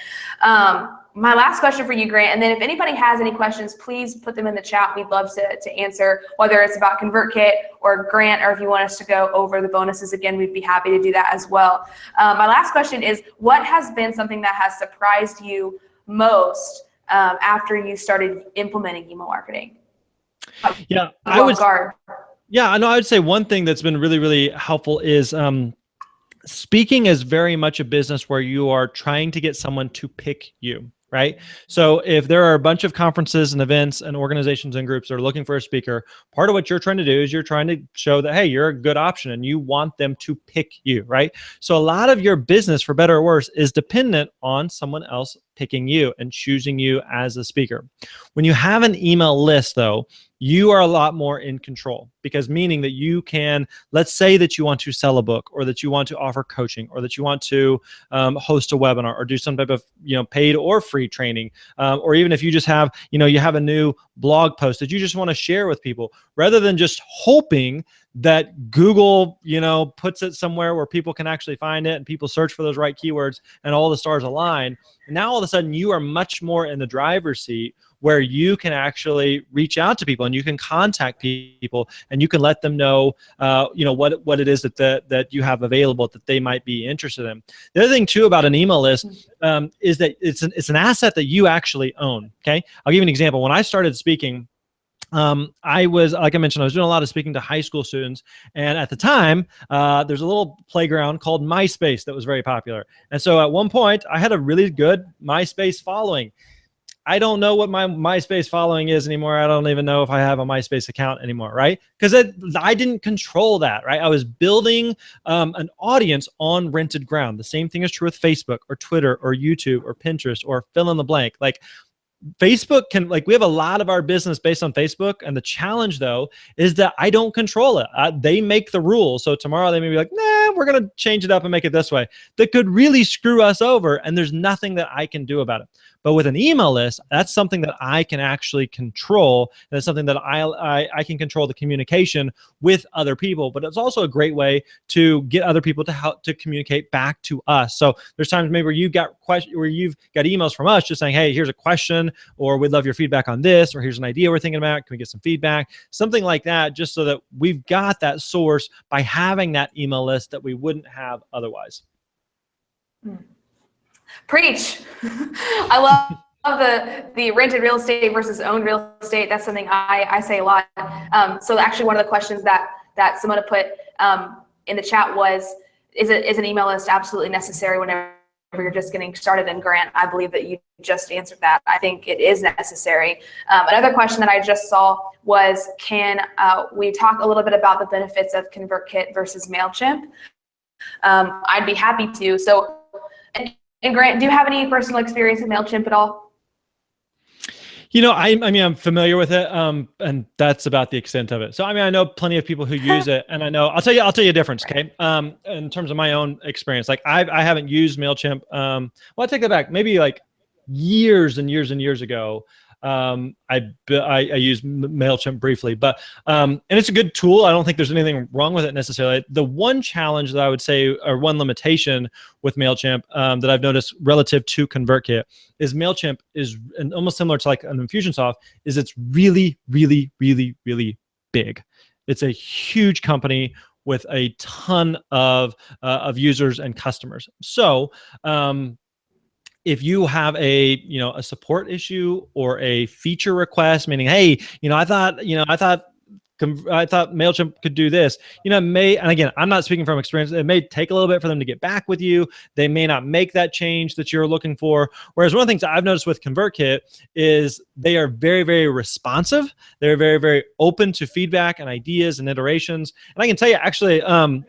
My last question for you, Grant, and then if anybody has any questions, please put them in the chat. We'd love to answer, whether it's about ConvertKit or Grant, or if you want us to go over the bonuses again, we'd be happy to do that as well. My last question is, what has been something that has surprised you most after you started implementing email marketing? Yeah, I would say one thing that's been really, really helpful is speaking is very much a business where you are trying to get someone to pick you, right? So if there are a bunch of conferences and events and organizations and groups that are looking for a speaker, part of what you're trying to do is you're trying to show that, hey, you're a good option and you want them to pick you, right? So a lot of your business, for better or worse, is dependent on someone else picking you and choosing you as a speaker. When you have an email list, though, you are a lot more in control, because meaning that you can, let's say that you want to sell a book, or that you want to offer coaching, or that you want to host a webinar, or do some type of paid or free training, or even if you just have you have a new blog post that you just want to share with people, rather than just hoping that Google puts it somewhere where people can actually find it and people search for those right keywords and all the stars align. And now all of a sudden you are much more in the driver's seat, where you can actually reach out to people and you can contact people and you can let them know, what it is that you have available that they might be interested in. The other thing too about an email list is that it's an asset that you actually own. Okay, I'll give you an example. When I started speaking, I was, like I mentioned, I was doing a lot of speaking to high school students. And at the time, there's a little playground called MySpace that was very popular. And so at one point, I had a really good MySpace following. I don't know what my MySpace following is anymore. I don't even know if I have a MySpace account anymore, right? Because I didn't control that, right? I was building an audience on rented ground. The same thing is true with Facebook or Twitter or YouTube or Pinterest or fill in the blank. Like, Facebook we have a lot of our business based on Facebook. And the challenge, though, is that I don't control it. They make the rules. So tomorrow they may be like, nah, we're going to change it up and make it this way. That could really screw us over. And there's nothing that I can do about it. But with an email list, that's something that I can actually control. And it's something that I can control the communication with other people. But it's also a great way to get other people to help to communicate back to us. So there's times maybe where you've got emails from us just saying, hey, here's a question, or we'd love your feedback on this, or here's an idea we're thinking about. Can we get some feedback? Something like that, just so that we've got that source by having that email list that we wouldn't have otherwise. Preach. I love the rented real estate versus owned real estate. That's something I say a lot. So actually one of the questions that Simona put in the chat was, is an email list absolutely necessary whenever you're just getting started in Grant? I believe that you just answered that. I think it is necessary. Another question that I just saw was, can we talk a little bit about the benefits of ConvertKit versus MailChimp? I'd be happy to. So, and Grant, do you have any personal experience with MailChimp at all? I mean, I'm familiar with it, and that's about the extent of it. So, I mean, I know plenty of people who use it, and I know I'll tell you a difference, okay? In terms of my own experience, like I haven't used MailChimp. Well, I take that back. Maybe like years and years and years ago, I use MailChimp briefly, but and it's a good tool. I don't think there's anything wrong with it necessarily. The one challenge that I would say, or one limitation with MailChimp that I've noticed relative to ConvertKit is MailChimp is almost similar to like an Infusionsoft, is it's really, really, really, really big. It's a huge company with a ton of users and customers. So if you have a support issue or a feature request, meaning, hey, I thought MailChimp could do this, and again, I'm not speaking from experience, it may take a little bit for them to get back with you. They may not make that change that you're looking for. Whereas one of the things that I've noticed with ConvertKit is they are very, very responsive. They're very, very open to feedback and ideas and iterations. And I can tell you, actually,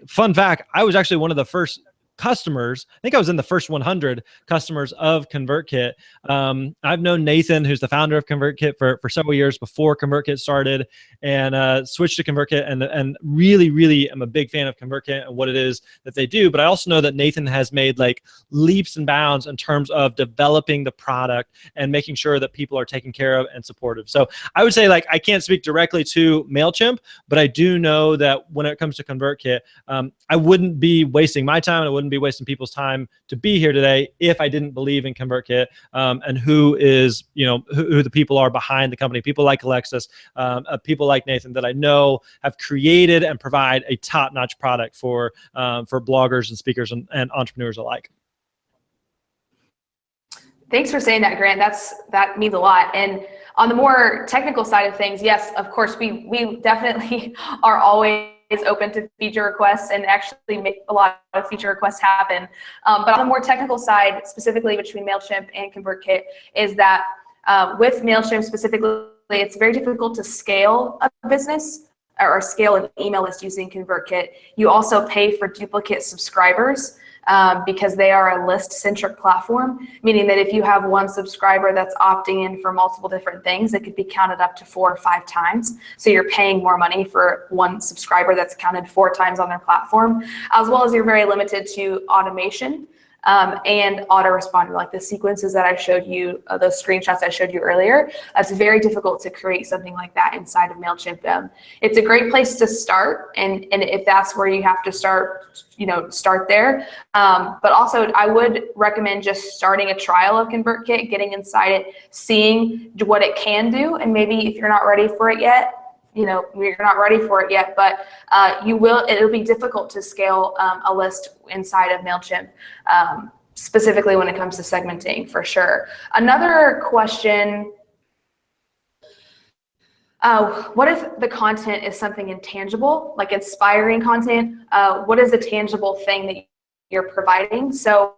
fun fact, I was actually one of the first customers. I think I was in the first 100 customers of ConvertKit. I've known Nathan, who's the founder of ConvertKit, for several years before ConvertKit started, and switched to ConvertKit, and really, really am a big fan of ConvertKit and what it is that they do. But I also know that Nathan has made like leaps and bounds in terms of developing the product and making sure that people are taken care of and supportive. So I would say, like, I can't speak directly to MailChimp, but I do know that when it comes to ConvertKit, I wouldn't be wasting my time, and I wouldn't be wasting people's time to be here today if I didn't believe in ConvertKit, and who the people are behind the company. People like Alexis, people like Nathan that I know have created and provide a top-notch product for bloggers and speakers and entrepreneurs alike. Thanks for saying that, Grant. That means a lot. And on the more technical side of things, yes, of course, we definitely are always open to feature requests and actually make a lot of feature requests happen. But on the more technical side, specifically between MailChimp and ConvertKit, is that with MailChimp specifically, it's very difficult to scale a business or scale an email list using ConvertKit. You also pay for duplicate subscribers because they are a list-centric platform, meaning that if you have one subscriber that's opting in for multiple different things, it could be counted up to 4 or 5 times. So you're paying more money for one subscriber that's counted 4 times on their platform, as well as you're very limited to automation and autoresponder, like the sequences that I showed you, those screenshots I showed you earlier. It's very difficult to create something like that inside of MailChimp. It's a great place to start, and if that's where you have to start, start there. But also, I would recommend just starting a trial of ConvertKit, getting inside it, seeing what it can do, and maybe if you're not ready for it yet, you're not ready for it yet, but it'll be difficult to scale a list inside of MailChimp, specifically when it comes to segmenting, for sure. Another question, what if the content is something intangible, like inspiring content? What is the tangible thing that you're providing? So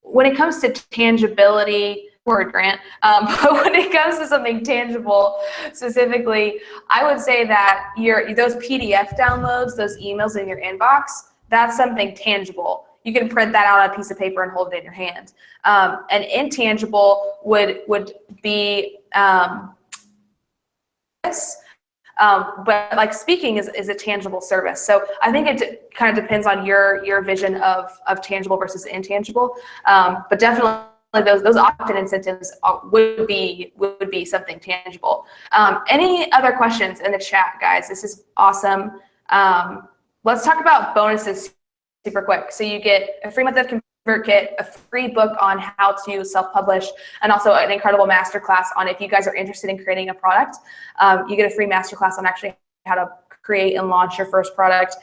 when it comes to tangibility, Grant, but when it comes to something tangible specifically, I would say that those PDF downloads, those emails in your inbox, that's something tangible. You can print that out on a piece of paper and hold it in your hand. An intangible would be but like speaking is a tangible service. So I think it kind of depends on your vision of tangible versus intangible, but definitely those opt-in incentives would be something tangible. Any other questions in the chat, guys? This is awesome. Let's talk about bonuses super quick. So you get a free month of ConvertKit, a free book on how to self-publish, and also an incredible masterclass on, if you guys are interested in creating a product, you get a free masterclass on actually how to create and launch your first product.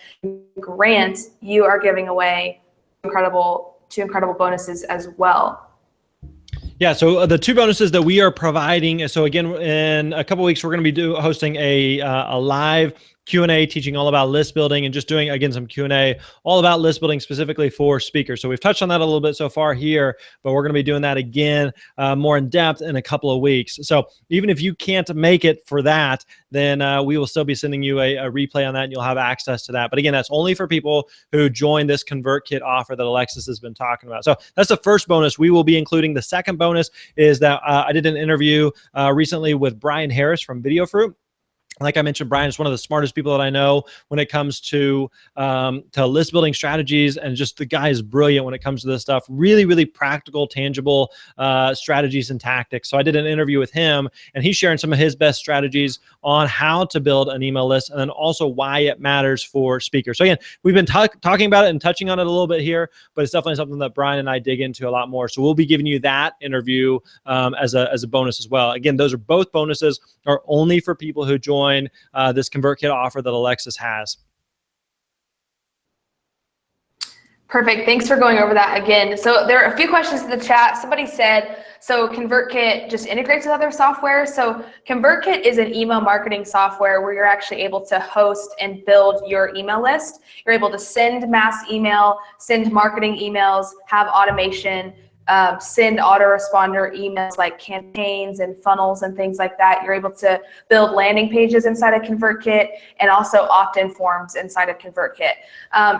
Grant, you are giving away two incredible bonuses as well. Yeah, so the 2 bonuses that we are providing. So again, in a couple of weeks, we're going to be hosting a live Q&A teaching all about list building, and just doing, again, some Q&A all about list building specifically for speakers. So we've touched on that a little bit so far here, but we're going to be doing that again more in depth in a couple of weeks. So even if you can't make it for that, then we will still be sending you a replay on that, and you'll have access to that. But again, that's only for people who join this ConvertKit offer that Alexis has been talking about. So that's the first bonus we will be including. The second bonus is that I did an interview recently with Brian Harris from Video Fruit. Like I mentioned, Brian is one of the smartest people that I know when it comes to list building strategies, and just the guy is brilliant when it comes to this stuff. Really, really practical, tangible strategies and tactics. So I did an interview with him, and he's sharing some of his best strategies on how to build an email list, and then also why it matters for speakers. So again, we've been talking about it and touching on it a little bit here, but it's definitely something that Brian and I dig into a lot more. So we'll be giving you that interview as a bonus as well. Again, those are both bonuses, are only for people who join this ConvertKit offer that Alexis has. Perfect. Thanks for going over that again. So there are a few questions in the chat. Somebody said, so ConvertKit just integrates with other software. So ConvertKit is an email marketing software where you're actually able to host and build your email list. You're able to send mass email, send marketing emails, have automation, send autoresponder emails like campaigns and funnels and things like that. You're able to build landing pages inside of ConvertKit and also opt-in forms inside of ConvertKit.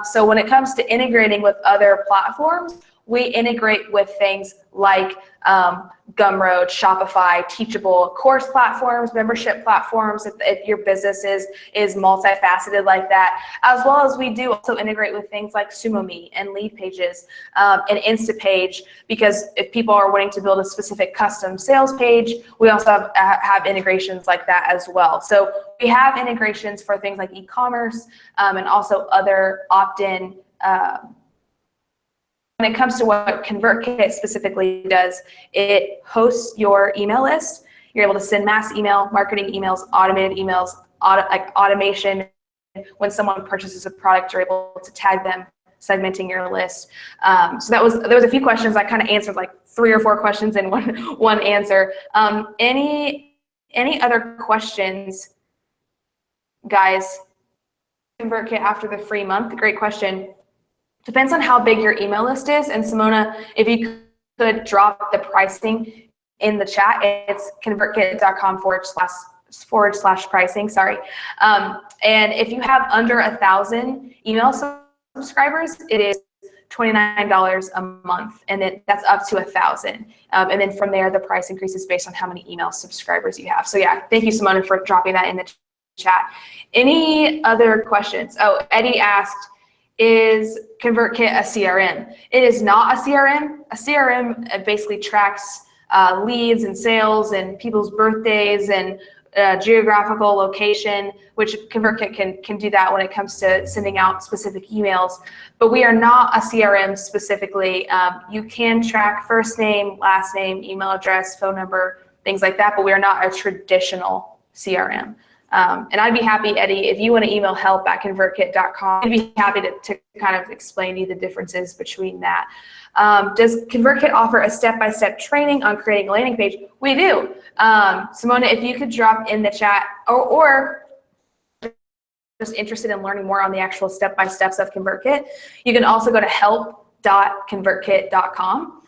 So when it comes to integrating with other platforms, we integrate with things like Gumroad, Shopify, Teachable, course platforms, membership platforms, if your business is multifaceted like that, as well as we do also integrate with things like SumoMe and Lead Pages and Instapage, because if people are wanting to build a specific custom sales page, we also have integrations like that as well. So we have integrations for things like e-commerce and also other opt-in. When it comes to what ConvertKit specifically does, it hosts your email list. You're able to send mass email, marketing emails, automated emails, like automation. When someone purchases a product, you're able to tag them, segmenting your list. So there was a few questions. I kind of answered like 3 or 4 questions in one answer. Any other questions, guys? ConvertKit after the free month? Great question. Depends on how big your email list is. And Simona, if you could drop the pricing in the chat, it's convertkit.com/pricing, sorry. And if you have under 1,000 email subscribers, it is $29 a month, and then that's up to 1,000. And then from there, the price increases based on how many email subscribers you have. So yeah, thank you, Simona, for dropping that in the chat. Any other questions? Oh, Eddie asked, is ConvertKit a CRM? It is not a CRM. A CRM basically tracks leads and sales and people's birthdays and geographical location, which ConvertKit can do that when it comes to sending out specific emails. But we are not a CRM specifically. You can track first name, last name, email address, phone number, things like that, but we are not a traditional CRM. And I'd be happy, Eddie, if you want to email help@convertkit.com, I'd be happy to kind of explain to you the differences between that. Does ConvertKit offer a step-by-step training on creating a landing page? We do. Simona, if you could drop in the chat, or just interested in learning more on the actual step-by-steps of ConvertKit, you can also go to help.convertkit.com.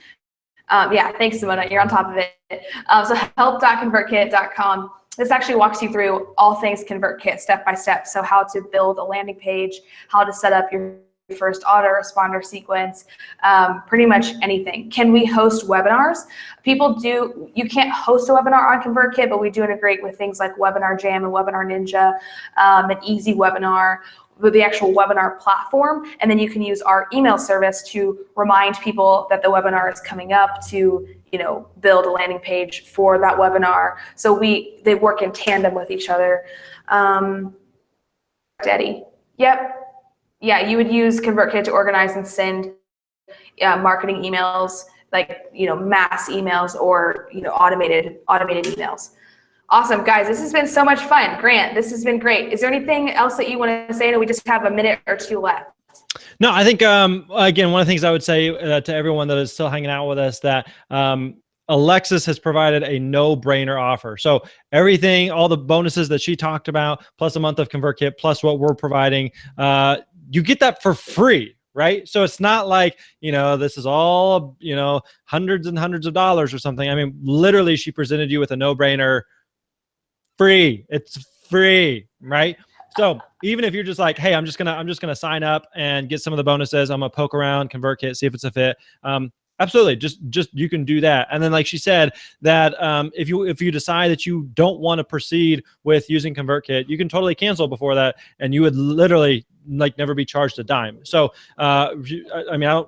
Yeah, thanks, Simona. You're on top of it. So help.convertkit.com. This actually walks you through all things ConvertKit step by step. So how to build a landing page, how to set up your first autoresponder sequence, pretty much anything. Can we host webinars? People do, you can't host a webinar on ConvertKit, but we do integrate with things like Webinar Jam and Webinar Ninja, an easy webinar with the actual webinar platform. And then you can use our email service to remind people that the webinar is coming up, to build a landing page for that webinar. So they work in tandem with each other. Eddie, yep. Yeah, you would use ConvertKit to organize and send marketing emails, like mass emails or automated emails. Awesome, guys. This has been so much fun. Grant, this has been great. Is there anything else that you want to say? No, we just have a minute or 2 left. No, I think, again, one of the things I would say to everyone that is still hanging out with us, that Alexis has provided a no-brainer offer. So everything, all the bonuses that she talked about, plus a month of ConvertKit, plus what we're providing, you get that for free, right? So it's not like, this is all, hundreds and hundreds of dollars or something. I mean, literally, she presented you with a no-brainer. Free. It's free, right? So even if you're just like, hey, I'm just gonna sign up and get some of the bonuses, I'm gonna poke around ConvertKit, see if it's a fit. Absolutely. Just you can do that. And then like she said that if you decide that you don't want to proceed with using ConvertKit, you can totally cancel before that, and you would literally like never be charged a dime. So I mean,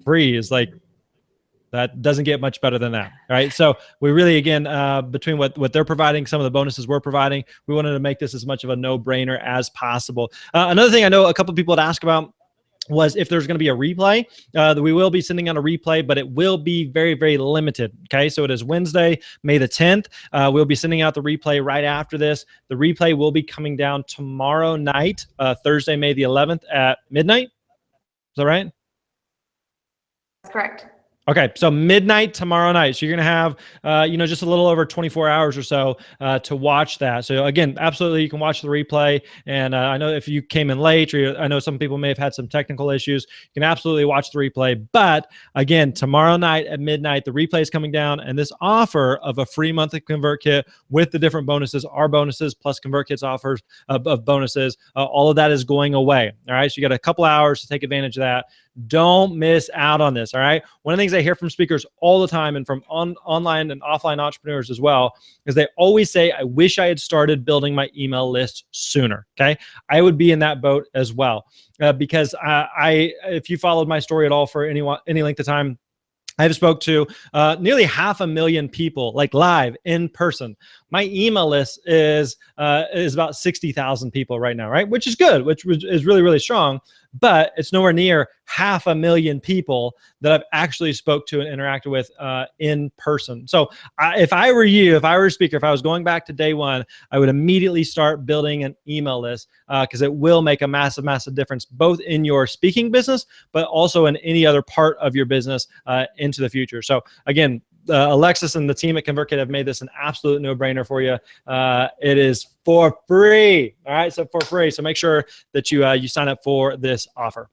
free is like, that doesn't get much better than that, right? So we really, again, between what they're providing, some of the bonuses we're providing, we wanted to make this as much of a no-brainer as possible. Another thing I know a couple of people had asked about was if there's going to be a replay. We will be sending out a replay, but it will be very, very limited. Okay, so it is Wednesday, May the 10th. We'll be sending out the replay right after this. The replay will be coming down tomorrow night, Thursday, May the 11th at midnight. Is that right? That's correct. Okay, so midnight tomorrow night. So you're going to have, just a little over 24 hours or so to watch that. So again, absolutely, you can watch the replay. And I know if you came in late, or I know some people may have had some technical issues, you can absolutely watch the replay. But again, tomorrow night at midnight, the replay is coming down, and this offer of a free month of ConvertKit with the different bonuses, our bonuses plus ConvertKit's offers of bonuses, all of that is going away. All right, so you got a couple hours to take advantage of that. Don't miss out on this, all right? One of the things I hear from speakers all the time, and from online and offline entrepreneurs as well, is they always say, I wish I had started building my email list sooner, okay? I would be in that boat as well, because if you followed my story at all for any length of time, I've spoke to nearly 500,000 people, like live in person. My email list is about 60,000 people right now, right? Which is good, which is really, really strong, but it's nowhere near 500,000 people that I've actually spoke to and interacted with in person. So if I were you, if I were a speaker, if I was going back to day one, I would immediately start building an email list, because it will make a massive, massive difference, both in your speaking business, but also in any other part of your business into the future. So again, Alexis and the team at ConvertKit have made this an absolute no-brainer for you. It is for free. All right, so for free. So make sure that you sign up for this offer.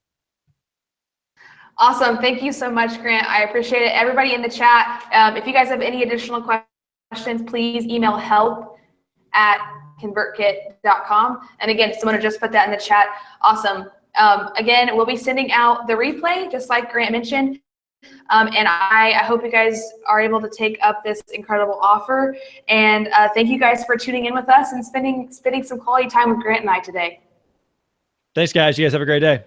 Awesome. Thank you so much, Grant. I appreciate it. Everybody in the chat, if you guys have any additional questions, please email help@convertkit.com. And again, someone just put that in the chat. Awesome. Again, we'll be sending out the replay, just like Grant mentioned. And I hope you guys are able to take up this incredible offer. And thank you guys for tuning in with us and spending some quality time with Grant and I today. Thanks, guys. You guys have a great day.